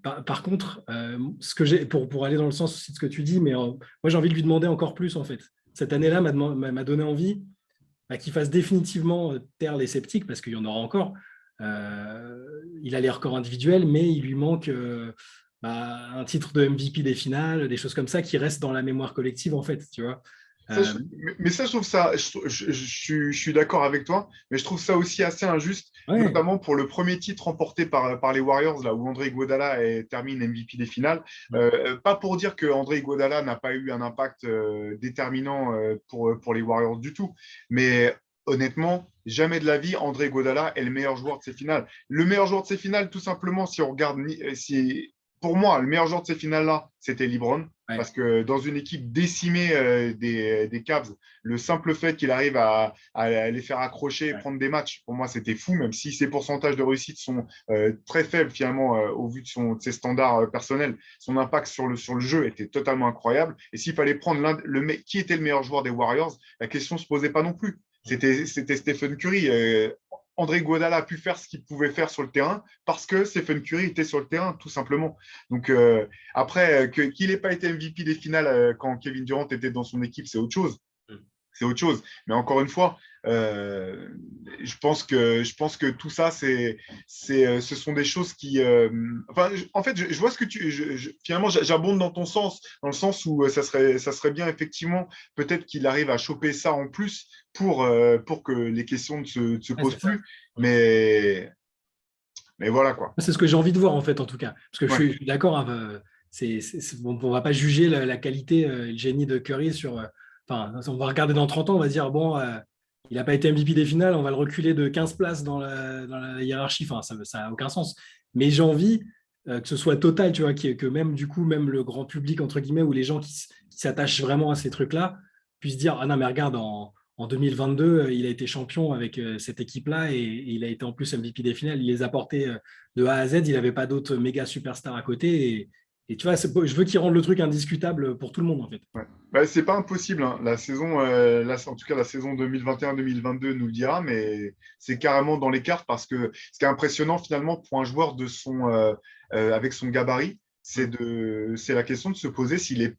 par contre, ce que j'ai pour aller dans le sens aussi de ce que tu dis, mais moi j'ai envie de lui demander encore plus en fait. Cette année-là m'a donné envie qu'il fasse définitivement taire les sceptiques parce qu'il y en aura encore. Il a les records individuels, mais il lui manque un titre de MVP des finales, des choses comme ça qui restent dans la mémoire collective en fait, tu vois. Ça, mais ça, je trouve ça, je suis d'accord avec toi, mais je trouve ça aussi assez injuste, Ouais. notamment pour le premier titre remporté par les Warriors, là où André Iguodala termine MVP des finales. Pas pour dire que André Iguodala n'a pas eu un impact déterminant pour les Warriors du tout, mais honnêtement, jamais de la vie, André Iguodala est le meilleur joueur de ces finales. Le meilleur joueur de ces finales, tout simplement, si on regarde, pour moi, le meilleur joueur de ces finales-là, c'était LeBron. Ouais. Parce que dans une équipe décimée des Cavs, le simple fait qu'il arrive à les faire accrocher et prendre des matchs, pour moi, c'était fou, même si ses pourcentages de réussite sont très faibles finalement au vu de ses standards personnels. Son impact sur le jeu était totalement incroyable. Et s'il fallait prendre qui était le meilleur joueur des Warriors, la question ne se posait pas non plus. C'était Stephen Curry. André Iguodala a pu faire ce qu'il pouvait faire sur le terrain parce que Stephen Curry était sur le terrain, tout simplement. Donc, après, qu'il n'ait pas été MVP des finales quand Kevin Durant était dans son équipe, c'est autre chose. C'est autre chose. Mais encore une fois, je pense que tout ça, ce sont des choses qui. En fait, je vois ce que finalement, j'abonde dans ton sens, dans le sens où ça serait bien, effectivement, peut-être qu'il arrive à choper ça en plus pour que les questions ne se Ouais, posent c'est ça. plus. Mais voilà, quoi. C'est ce que j'ai envie de voir en fait, en tout cas. Parce que Ouais. je suis d'accord, hein, on ne va pas juger la qualité, le génie de Curry sur. On va regarder dans 30 ans, on va se dire, bon, il n'a pas été MVP des finales, on va le reculer de 15 places dans la hiérarchie. Enfin, ça n'a aucun sens. Mais j'ai envie que ce soit total, tu vois, que même du coup, même le grand public, entre guillemets, ou les gens qui s'attachent vraiment à ces trucs-là, puissent dire, ah non, mais regarde, en 2022, il a été champion avec cette équipe-là et il a été en plus MVP des finales. Il les a portés de A à Z. Il n'avait pas d'autres méga superstars à côté. Et tu vois, je veux qu'il rende le truc indiscutable pour tout le monde, en fait. Ouais. C'est pas impossible, hein. La saison, en tout cas, la saison 2021-2022 nous le dira, mais c'est carrément dans les cartes parce que ce qui est impressionnant finalement pour un joueur avec son gabarit, c'est la question de se poser s'il est.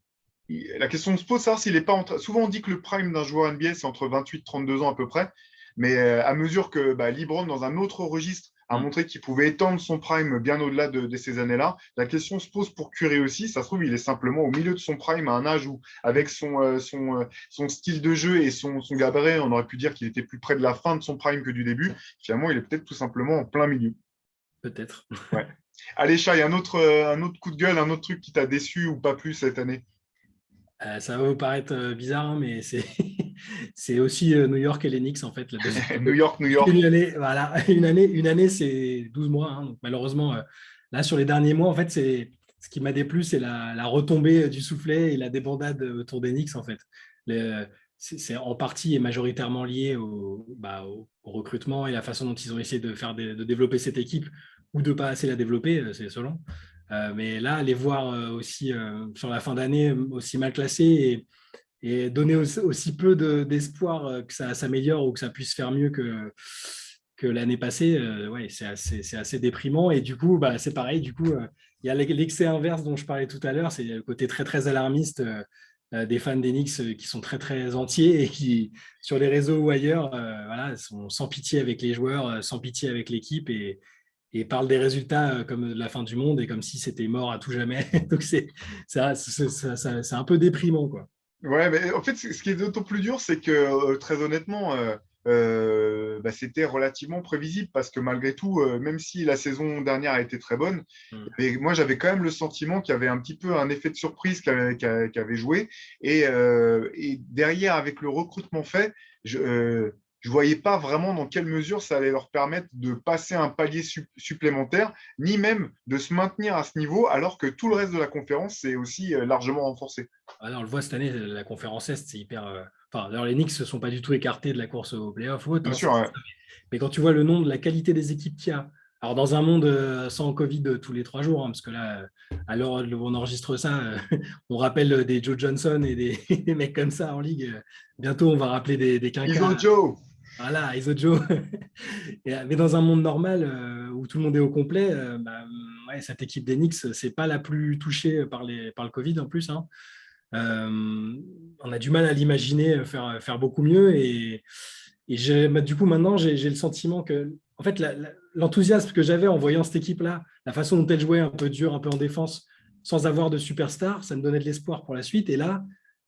La question de se pose, savoir s'il est pas Souvent, on dit que le prime d'un joueur NBA, c'est entre 28 et 32 ans à peu près. Mais à mesure que LeBron, dans un autre registre, a montré qu'il pouvait étendre son prime bien au-delà de ces années-là, la question se pose pour Curry aussi. Ça se trouve, il est simplement au milieu de son prime à un âge où, avec son style de jeu et son gabarit, on aurait pu dire qu'il était plus près de la fin de son prime que du début. Finalement, il est peut-être tout simplement en plein milieu. Peut-être. Ouais. Allez, Chai, un autre coup de gueule, un autre truc qui t'a déçu ou pas plus cette année? Ça va vous paraître bizarre, hein, mais c'est c'est aussi New York et les Knicks, en fait. La deuxième. New York, New York. Une année, voilà, une année c'est 12 mois. Hein. Donc, malheureusement, là, sur les derniers mois, en fait, ce qui m'a déplu, c'est la retombée du soufflet et la débandade autour des Knicks, en fait. C'est en partie et majoritairement lié au recrutement et la façon dont ils ont essayé de développer cette équipe ou de ne pas assez la développer, c'est selon. Mais là, les voir aussi sur la fin d'année aussi mal classés et donner aussi peu d'espoir que ça s'améliore ou que ça puisse faire mieux que l'année passée, ouais, c'est assez déprimant. Et du coup, c'est pareil. Du coup, il y a l'excès inverse dont je parlais tout à l'heure, c'est le côté très, très alarmiste des fans des Knicks qui sont très, très entiers et qui, sur les réseaux ou ailleurs, voilà, sont sans pitié avec les joueurs, sans pitié avec l'équipe et parle des résultats comme de la fin du monde et comme si c'était mort à tout jamais. Donc, c'est un peu déprimant, quoi. Ouais, mais en fait, ce qui est d'autant plus dur, c'est que très honnêtement, c'était relativement prévisible parce que malgré tout, même si la saison dernière a été très bonne, Mm. moi j'avais quand même le sentiment qu'il y avait un petit peu un effet de surprise qui avait joué. Et derrière, avec le recrutement fait, je voyais pas vraiment dans quelle mesure ça allait leur permettre de passer un palier supplémentaire, ni même de se maintenir à ce niveau, alors que tout le reste de la conférence s'est aussi largement renforcé. Ah non, on le voit cette année, la conférence Est, c'est hyper. Enfin, d'ailleurs, les Knicks ne se sont pas du tout écartés de la course au playoff ou autre, Bien hein, sûr, ouais. mais quand tu vois le nombre, la qualité des équipes qu'il y a, alors dans un monde sans Covid tous les 3 jours, hein, parce que là, à l'heure où on enregistre ça, on rappelle des Joe Johnson et des mecs comme ça en ligue. Bientôt, on va rappeler des Iso quinquas. Joe. Voilà, Iso Joe. Mais dans un monde normal où tout le monde est au complet, ouais, cette équipe des Knicks, c'est pas la plus touchée par le Covid en plus. Hein. On a du mal à l'imaginer faire beaucoup mieux. Du coup, maintenant, j'ai le sentiment que, en fait, l'enthousiasme que j'avais en voyant cette équipe-là, la façon dont elle jouait un peu dur, un peu en défense, sans avoir de superstar, ça me donnait de l'espoir pour la suite. Et là,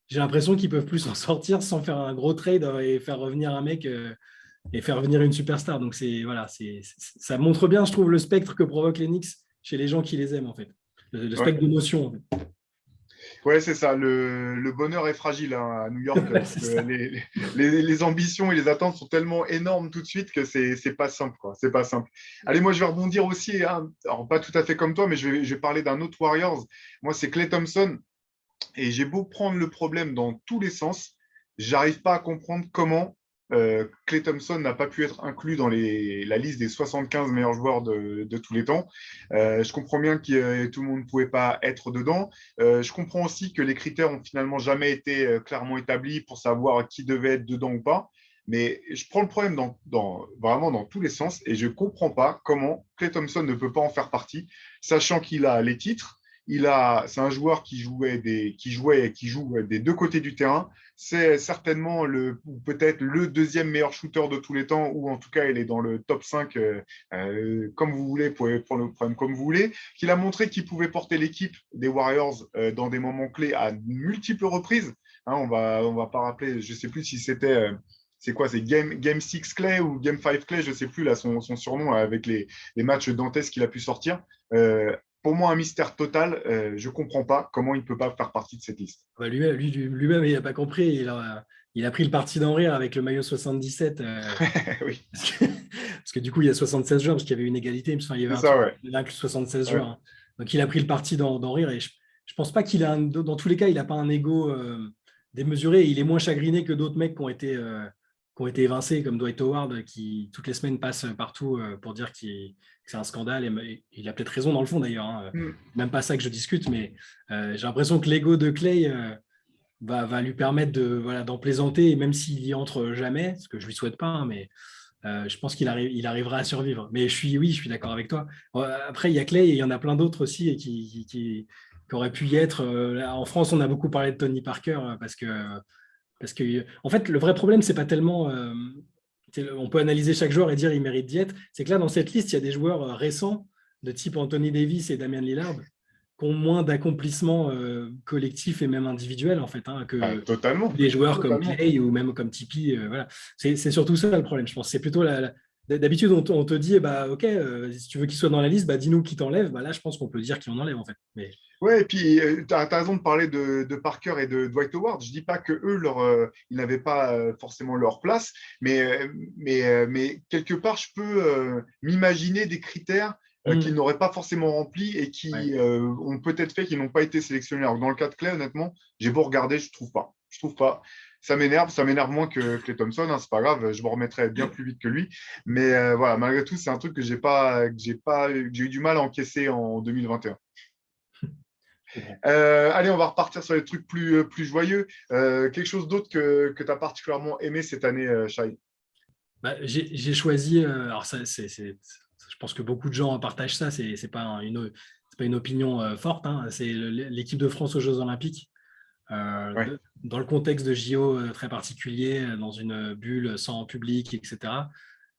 j'ai l'impression qu'ils peuvent plus s'en sortir sans faire un gros trade et faire revenir un mec et faire revenir une superstar. Donc, ça montre bien, je trouve, le spectre que provoquent les Knicks chez les gens qui les aiment, en fait. Le Ouais, spectre d'émotion, en fait. ouais, c'est ça. Le bonheur est fragile hein, à New York Ouais, parce c'est que ça. les ambitions et les attentes sont tellement énormes tout de suite que c'est pas simple, quoi. C'est pas simple. Allez, moi, je vais rebondir aussi, hein. Alors, pas tout à fait comme toi, mais je vais parler d'un autre Warriors. Moi, c'est Klay Thompson. Et j'ai beau prendre le problème dans tous les sens, j'arrive pas à comprendre comment Klay Thompson n'a pas pu être inclus dans la liste des 75 meilleurs joueurs de tous les temps. Je comprends bien que tout le monde ne pouvait pas être dedans. Je comprends aussi que les critères ont finalement jamais été clairement établis pour savoir qui devait être dedans ou pas. Mais je prends le problème vraiment dans tous les sens et je ne comprends pas comment Klay Thompson ne peut pas en faire partie, sachant qu'il a les titres, c'est un joueur qui joue des deux côtés du terrain. C'est certainement ou peut-être le deuxième meilleur shooter de tous les temps, ou en tout cas, il est dans le top 5, comme vous voulez, pour le problème comme vous voulez. Qu'il a montré qu'il pouvait porter l'équipe des Warriors dans des moments clés à multiples reprises. Hein, on va pas rappeler, je ne sais plus si c'était. C'est quoi, c'est Game 6 Clay ou Game 5 Clay, je ne sais plus là, son surnom avec les matchs dantesques qu'il a pu sortir. Pour moi, un mystère total. Je ne comprends pas comment il ne peut pas faire partie de cette liste. Lui-même, il n'a pas compris. Il a pris le parti d'en rire avec le maillot 77. Oui, Parce que du coup, il y a 76 joueurs, parce qu'il y avait une égalité. Il y avait c'est un ça, truc ouais. qui inclut 76 Ouais. joueurs. Hein. Donc, il a pris le parti d'en rire. Et je ne pense pas qu'il a, dans tous les cas, il n'a pas un ego démesuré. Il est moins chagriné que d'autres mecs qui ont été évincés, comme Dwight Howard, qui toutes les semaines passe partout pour dire que c'est un scandale. Et il a peut-être raison dans le fond, d'ailleurs. Hein. Mm. Même pas ça que je discute, mais j'ai l'impression que l'ego de Clay va lui permettre voilà, d'en plaisanter, et même s'il y entre jamais, ce que je lui souhaite pas, hein, mais je pense il arrivera à survivre. Mais oui, je suis d'accord avec toi. Après, il y a Clay et il y en a plein d'autres aussi et qui auraient pu y être. Là, en France, on a beaucoup parlé de Tony Parker parce que en fait, le vrai problème, c'est pas tellement. On peut analyser chaque joueur et dire il mérite d'y être. C'est que là, dans cette liste, il y a des joueurs récents de type Anthony Davis et Damian Lillard qui ont moins d'accomplissement collectif et même individuel en fait Ah, que totalement. des joueurs comme Totalement. Clay ou même comme Tipeee. Voilà. C'est surtout ça le problème, je pense. C'est plutôt D'habitude, on te dit, bah, OK, si tu veux qu'il soit dans la liste, bah, dis-nous qui t'enlève. Bah, là, je pense qu'on peut dire qui on enlève, en fait. Mais Ouais, et puis tu as raison de parler de Parker et de Dwight Howard. Je dis pas que eux, ils n'avaient pas forcément leur place, mais quelque part, je peux m'imaginer des critères qu'ils n'auraient pas forcément remplis et ouais. qui ont peut-être fait qu'ils n'ont pas été sélectionnés. Alors, dans le cas de Clay, honnêtement, j'ai beau regarder, je trouve pas. Je trouve pas. Ça m'énerve moins que Clay Thompson, hein, c'est pas grave, je me remettrai bien plus vite que lui. Mais voilà, malgré tout, c'est un truc que j'ai eu du mal à encaisser en 2021. Je comprends. Allez, on va repartir sur les trucs plus joyeux. Quelque chose d'autre que tu as particulièrement aimé cette année, Shai? Bah, j'ai choisi, alors ça, je pense que beaucoup de gens partagent ça, c'est pas c'est pas une opinion forte, hein, c'est l'équipe de France aux Jeux Olympiques. Ouais. Dans le contexte de JO très particulier, dans une bulle sans public, etc.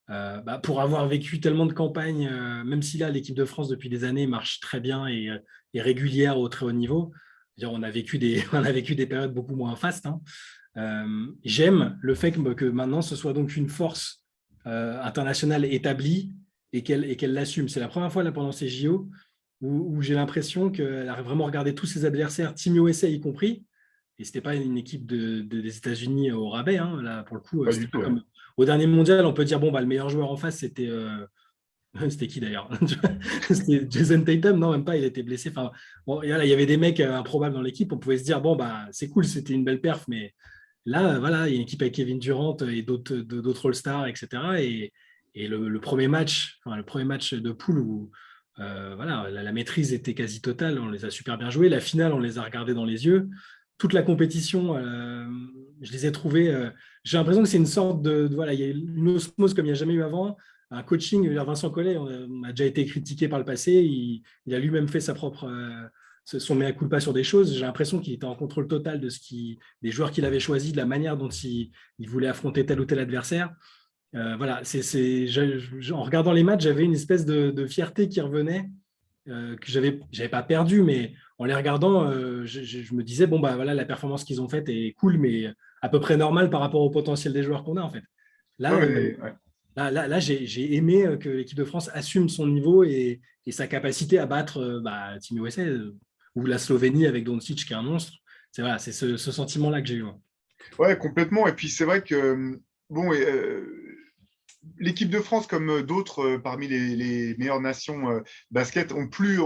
Bah, pour avoir vécu tellement de campagnes, même si là, l'équipe de France, depuis des années, marche très bien et régulière au très haut niveau, on a vécu on a vécu des périodes beaucoup moins fastes, hein. J'aime le fait que maintenant, ce soit donc une force internationale établie et qu'elle l'assume. C'est la première fois là, pendant ces JO où j'ai l'impression qu'elle a vraiment regardé tous ses adversaires, Team USA y compris, et ce n'était pas une équipe des États-Unis au rabais, hein. Là, pour le coup, Pas c'était du pas tout. Ouais. comme au dernier mondial, on peut dire bon, bah, le meilleur joueur en face, c'était c'était qui d'ailleurs? C'était Jason Tatum, non, même pas, il était blessé. Enfin, bon, et voilà, il y avait des mecs improbables dans l'équipe, on pouvait se dire bon, bah, c'est cool, c'était une belle perf, mais là, voilà, il y a une équipe avec Kevin Durant et d'autres All-Stars, etc. Et le premier match de poule où voilà, la maîtrise était quasi totale, on les a super bien joués. La finale, on les a regardés dans les yeux. Toute la compétition, je les ai trouvés. J'ai l'impression que c'est une sorte voilà, il y a une osmose comme il n'y a jamais eu avant. Un coaching, Vincent Collet, on a déjà été critiqué par le passé. Il a lui-même fait son mea culpa sur des choses. J'ai l'impression qu'il était en contrôle total des joueurs qu'il avait choisis, de la manière dont il voulait affronter tel ou tel adversaire. Voilà, en regardant les matchs, j'avais une espèce de fierté qui revenait, que j'avais pas perdu, mais en les regardant, je me disais, bon, bah voilà, la performance qu'ils ont faite est cool, mais à peu près normale par rapport au potentiel des joueurs qu'on a, en fait. Ouais, Là, ouais. j'ai aimé que l'équipe de France assume son niveau et sa capacité à battre bah, Team USA ou la Slovénie avec Doncic qui est un monstre. Voilà, c'est ce sentiment-là que j'ai eu, moi. Ouais, complètement. Et puis c'est vrai que bon, l'équipe de France, comme d'autres parmi les meilleures nations basket, ont plus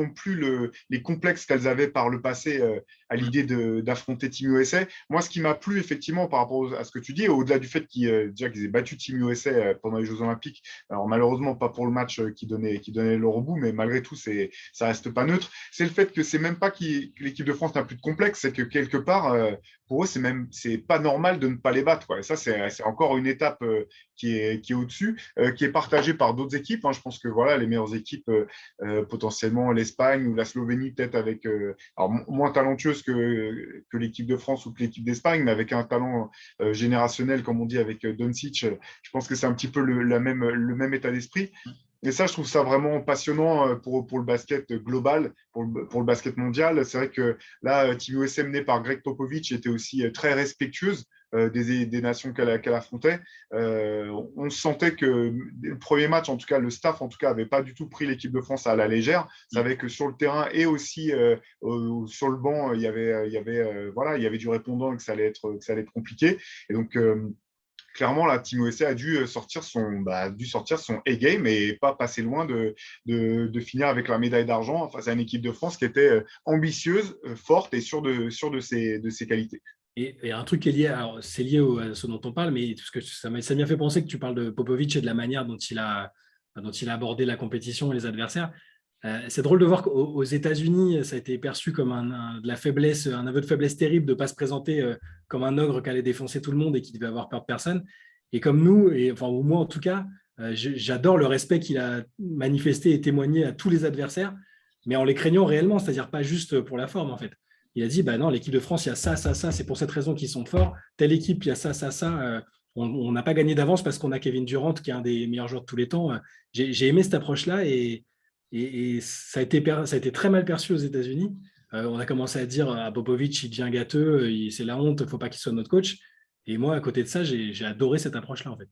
les complexes qu'elles avaient par le passé à Mm. l'idée d'affronter Team USA. Moi, ce qui m'a plu effectivement par rapport à ce que tu dis, au-delà du fait déjà qu'ils aient battu Team USA pendant les Jeux Olympiques, alors malheureusement pas pour le match qui donnait l'or au bout, mais malgré tout, ça reste pas neutre. C'est le fait que c'est même pas que l'équipe de France n'a plus de complexe, c'est que quelque part, pour eux, c'est pas normal de ne pas les battre, quoi. Et ça, c'est encore une étape qui est au-dessus, qui est partagé par d'autres équipes, hein. Je pense que voilà, les meilleures équipes, potentiellement l'Espagne ou la Slovénie, peut-être avec, alors, moins talentueuse que l'équipe de France ou que l'équipe d'Espagne, mais avec un talent générationnel, comme on dit, avec Doncic, je pense que c'est un petit peu le même état d'esprit. Et ça, je trouve ça vraiment passionnant pour le basket global, pour le basket mondial. C'est vrai que là, Team USA mené par Greg Popovich était aussi très respectueuse des nations qu'elle affrontait. On sentait que le premier match, en tout cas, le staff, en tout cas, n'avait pas du tout pris l'équipe de France à la légère. Savait que sur le terrain et aussi sur le banc, voilà, il y avait du répondant et que ça allait être compliqué. Et donc, clairement, la Team USA a dû sortir son A-game et pas passer loin de finir avec la médaille d'argent face à une équipe de France qui était ambitieuse, forte et sûre de ses qualités. Et un truc qui est lié, alors c'est lié à ce dont on parle, mais parce que ça m'a fait penser que tu parles de Popovic et de la manière dont il a abordé la compétition et les adversaires. C'est drôle de voir qu'aux États-Unis, ça a été perçu comme de la faiblesse, un aveu de faiblesse terrible de ne pas se présenter comme un ogre qui allait défoncer tout le monde et qui devait avoir peur de personne. Et comme nous, et enfin, ou moi en tout cas, j'adore le respect qu'il a manifesté et témoigné à tous les adversaires, mais en les craignant réellement, c'est-à-dire pas juste pour la forme en fait. Il a dit, bah non, l'équipe de France, il y a ça, ça, ça, c'est pour cette raison qu'ils sont forts. Telle équipe, il y a ça, ça, ça. On n'a pas gagné d'avance parce qu'on a Kevin Durant, qui est un des meilleurs joueurs de tous les temps. J'ai aimé cette approche-là et ça a été très mal perçu aux États-Unis. On a commencé à dire à Popovic, il devient gâteux, c'est la honte, il ne faut pas qu'il soit notre coach. Et moi, à côté de ça, j'ai adoré cette approche-là, en fait.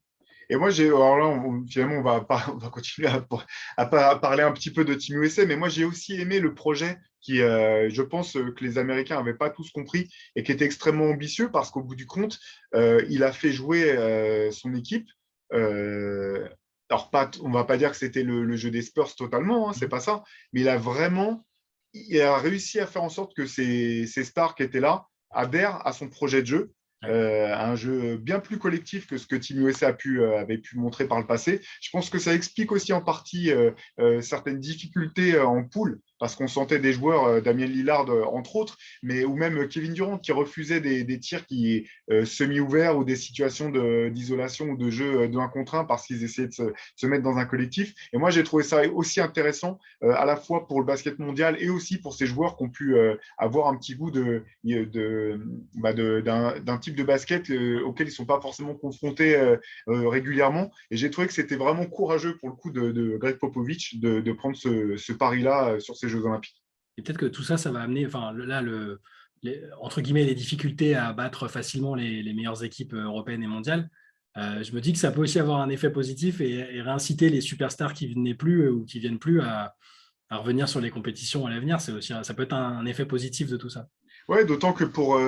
Et moi, alors là, finalement, on va continuer à parler un petit peu de Team USA, mais moi, j'ai aussi aimé le projet qui, je pense, que les Américains n'avaient pas tous compris et qui était extrêmement ambitieux parce qu'au bout du compte, il a fait jouer son équipe. Euh, alors, on ne va pas dire que c'était le jeu des Spurs totalement, hein, c'est pas ça, mais il a réussi à faire en sorte que ces stars qui étaient là adhèrent à son projet de jeu, Ouais. un jeu bien plus collectif que ce que Team USA avait pu montrer par le passé. Je pense que ça explique aussi en partie certaines difficultés en poule, parce qu'on sentait des joueurs, Damien Lillard entre autres, mais ou même Kevin Durant qui refusait des tirs qui semi-ouverts ou des situations d'isolation ou de jeu de 1 contre 1 parce qu'ils essayaient de se mettre dans un collectif. Et moi, j'ai trouvé ça aussi intéressant, à la fois pour le basket mondial et aussi pour ces joueurs qui ont pu avoir un petit goût d'un type de basket auquel ils ne sont pas forcément confrontés régulièrement. Et j'ai trouvé que c'était vraiment courageux pour le coup de Greg Popovich de prendre ce pari-là sur ces Jeux Olympiques. Et peut-être que tout ça, ça va amener, enfin, là, entre guillemets, les difficultés à battre facilement les meilleures équipes européennes et mondiales. Je me dis que ça peut aussi avoir un effet positif et réinciter les superstars qui venaient plus ou qui viennent plus à revenir sur les compétitions à l'avenir. C'est aussi, ça peut être un effet positif de tout ça. Ouais, d'autant que pour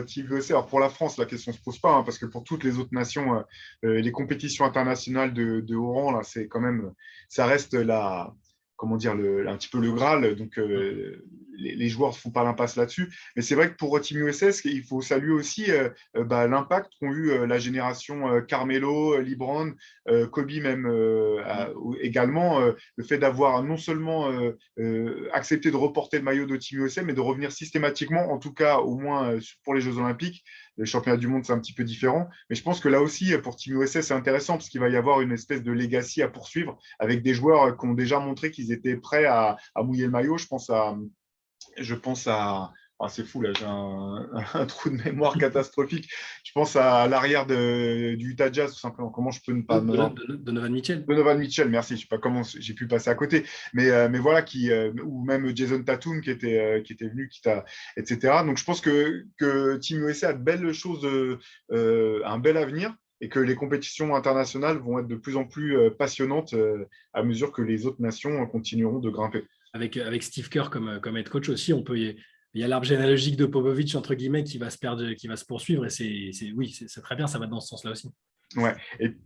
Team USA, alors pour la France, la question ne se pose pas, hein, parce que pour toutes les autres nations, les compétitions internationales de haut rang, là, c'est quand même, ça reste comment dire, un petit peu le Graal. Donc, les joueurs ne font pas l'impasse là-dessus. Mais c'est vrai que pour Team USA, il faut saluer aussi l'impact qu'ont eu la génération Carmelo, LeBron, Kobe même également, le fait d'avoir non seulement accepté de reporter le maillot de Team USA, mais de revenir systématiquement, en tout cas au moins pour les Jeux Olympiques. Les championnats du monde, c'est un petit peu différent. Mais je pense que là aussi, pour Team USA, c'est intéressant parce qu'il va y avoir une espèce de legacy à poursuivre avec des joueurs qui ont déjà montré qu'ils étaient prêts à mouiller le maillot. Je pense à c'est fou, là, j'ai un trou de mémoire catastrophique. Je pense à l'arrière du Utah Jazz, tout simplement. Comment je peux ne pas me Donovan Mitchell. Donovan Mitchell, merci. Je ne sais pas comment j'ai pu passer à côté. Mais voilà, ou même Jason Tatum qui était venu, etc. Donc je pense que Team USA a de belles choses, un bel avenir et que les compétitions internationales vont être de plus en plus passionnantes à mesure que les autres nations continueront de grimper. Avec Steve Kerr comme head coach aussi, il y a l'arbre généalogique de Popovich, entre guillemets, qui va se perdre, qui va se poursuivre. Et oui, c'est très bien, ça va dans ce sens-là aussi. Ouais.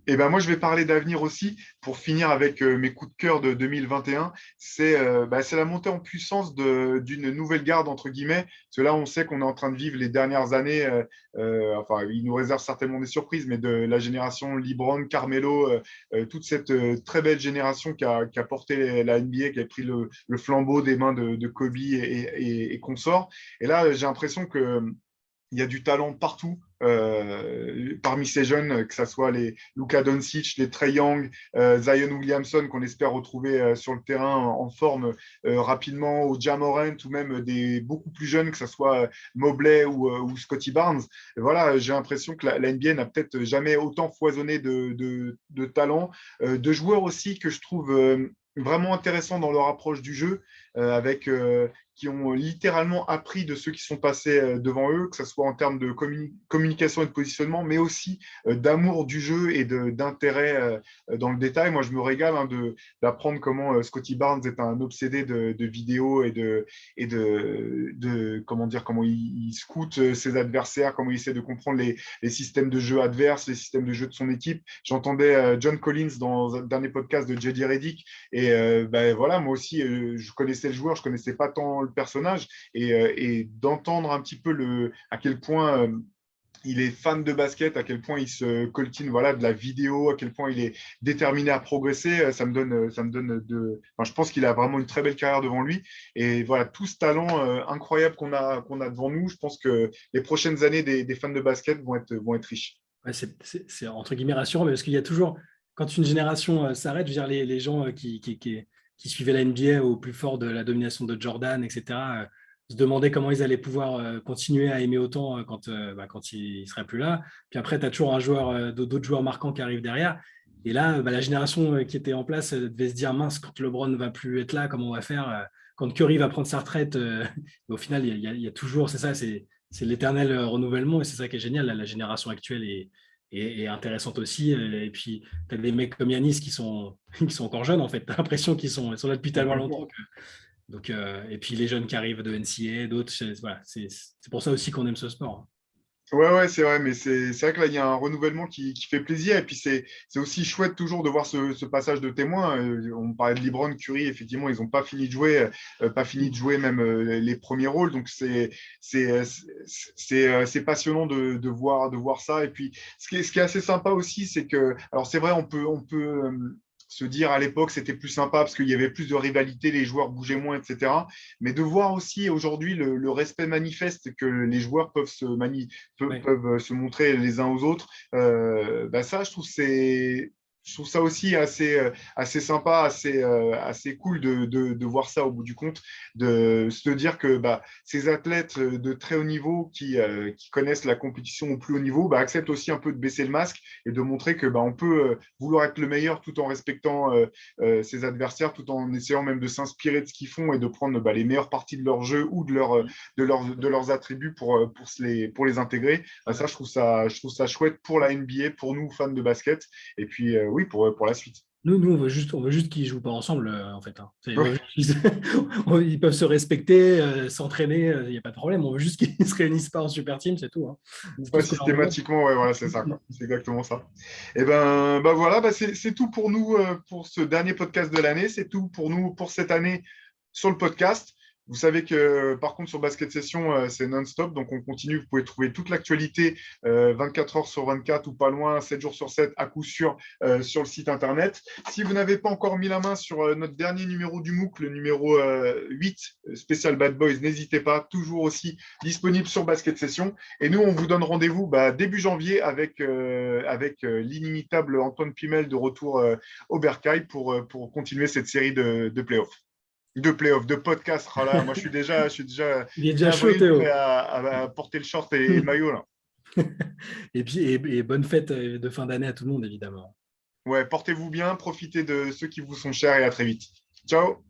Et ben moi, je vais parler d'avenir aussi pour finir avec mes coups de cœur de 2021. C'est la montée en puissance d'une nouvelle garde, entre guillemets. Parce que là, on sait qu'on est en train de vivre les dernières années. Enfin, il nous réserve certainement des surprises, mais de la génération LeBron, Carmelo, toute cette très belle génération qui a porté la NBA, qui a pris le flambeau des mains de Kobe et consorts. Et là, j'ai l'impression que il y a du talent partout. Parmi ces jeunes, que ce soit les Luka Doncic, les Trae Young, Zion Williamson, qu'on espère retrouver sur le terrain en forme rapidement, ou Ja Morant, ou même des beaucoup plus jeunes, que ce soit Mobley ou Scotty Barnes. Et voilà, j'ai l'impression que la NBA n'a peut-être jamais autant foisonné de talents, de joueurs aussi que je trouve vraiment intéressants dans leur approche du jeu, avec qui ont littéralement appris de ceux qui sont passés devant eux, que ce soit en termes de communication et de positionnement, mais aussi d'amour du jeu et d'intérêt dans le détail. Moi, je me régale d'apprendre comment Scotty Barnes est un obsédé de vidéos comment dire, comment il scoute ses adversaires, comment il essaie de comprendre les systèmes de jeu adverses, les systèmes de jeu de son équipe. J'entendais John Collins dans un dernier podcast de JD Redick et voilà, moi aussi, je connaissais le joueur, je connaissais pas tant le personnage et d'entendre un petit peu à quel point il est fan de basket, à quel point il se coltine voilà, de la vidéo, à quel point il est déterminé à progresser, ça me donne enfin, je pense qu'il a vraiment une très belle carrière devant lui. Et voilà, tout ce talent incroyable qu'on a devant nous, je pense que les prochaines années des fans de basket vont être riches. Ouais, c'est entre guillemets rassurant, mais parce qu'il y a toujours, quand une génération s'arrête, je veux dire, les gens qui suivaient la NBA au plus fort de la domination de Jordan, etc., se demandaient comment ils allaient pouvoir continuer à aimer autant quand il ne serait plus là. Puis après, tu as toujours d'autres joueurs marquants qui arrivent derrière. Et là, la génération qui était en place devait se dire, mince, quand LeBron ne va plus être là, comment on va faire quand Curry va prendre sa retraite, au final, il y a toujours, c'est ça, c'est l'éternel renouvellement et c'est ça qui est génial. La génération actuelle est intéressante aussi. Et puis, tu as des mecs comme Yanis qui sont encore jeunes, en fait. Tu as l'impression qu'ils sont là depuis tellement longtemps. Et puis, les jeunes qui arrivent de NCAA, d'autres, voilà, c'est pour ça aussi qu'on aime ce sport. Ouais, c'est vrai, mais c'est vrai que là, il y a un renouvellement qui fait plaisir. Et puis, c'est aussi chouette toujours de voir ce passage de témoin. On parlait de LeBron, Curry, effectivement, ils n'ont pas fini de jouer, même les premiers rôles. Donc, c'est passionnant de voir ça. Et puis, ce qui est assez sympa aussi, c'est que, alors, c'est vrai, on peut se dire à l'époque c'était plus sympa parce qu'il y avait plus de rivalité, les joueurs bougeaient moins, etc. Mais de voir aussi aujourd'hui le respect manifeste que les joueurs Ouais. peuvent se montrer les uns aux autres, bah ça, je trouve ça aussi assez sympa, assez cool de voir ça au bout du compte, de se dire que bah, ces athlètes de très haut niveau qui connaissent la compétition au plus haut niveau bah, acceptent aussi un peu de baisser le masque et de montrer que bah, on peut vouloir être le meilleur tout en respectant ses adversaires, tout en essayant même de s'inspirer de ce qu'ils font et de prendre bah, les meilleures parties de leur jeu ou de leurs attributs pour les intégrer. Bah, ça, je trouve ça chouette pour la NBA, pour nous, fans de basket. Et puis, oui, pour la suite. Nous, on veut juste qu'ils jouent pas ensemble, en fait. Hein. Ouais, Ils peuvent se respecter, s'entraîner, il n'y a pas de problème. On veut juste qu'ils ne se réunissent pas en super team, c'est tout. Hein. C'est tout ouais, ce qu'on leur demande. systématiquement, ouais, voilà, c'est ça, quoi. C'est exactement ça. Et ben, bah voilà, bah c'est tout pour nous pour ce dernier podcast de l'année. C'est tout pour nous pour cette année sur le podcast. Vous savez que par contre sur Basket Session, c'est non-stop, donc on continue. Vous pouvez trouver toute l'actualité 24 heures sur 24 ou pas loin, 7 jours sur 7 à coup sûr sur le site internet. Si vous n'avez pas encore mis la main sur notre dernier numéro du MOOC, le numéro 8, spécial Bad Boys, n'hésitez pas, toujours aussi disponible sur Basket Session. Et nous, on vous donne rendez-vous bah, début janvier avec l'inimitable Antoine Pimel de retour au Bercail pour continuer cette série de playoffs. De podcasts. Oh là, moi, je suis déjà Il est déjà chaud, mi-avril prêt Théo. à porter le short et le maillot. Là. Et puis, et bonne fête de fin d'année à tout le monde, évidemment. Ouais, portez-vous bien, profitez de ceux qui vous sont chers et à très vite. Ciao!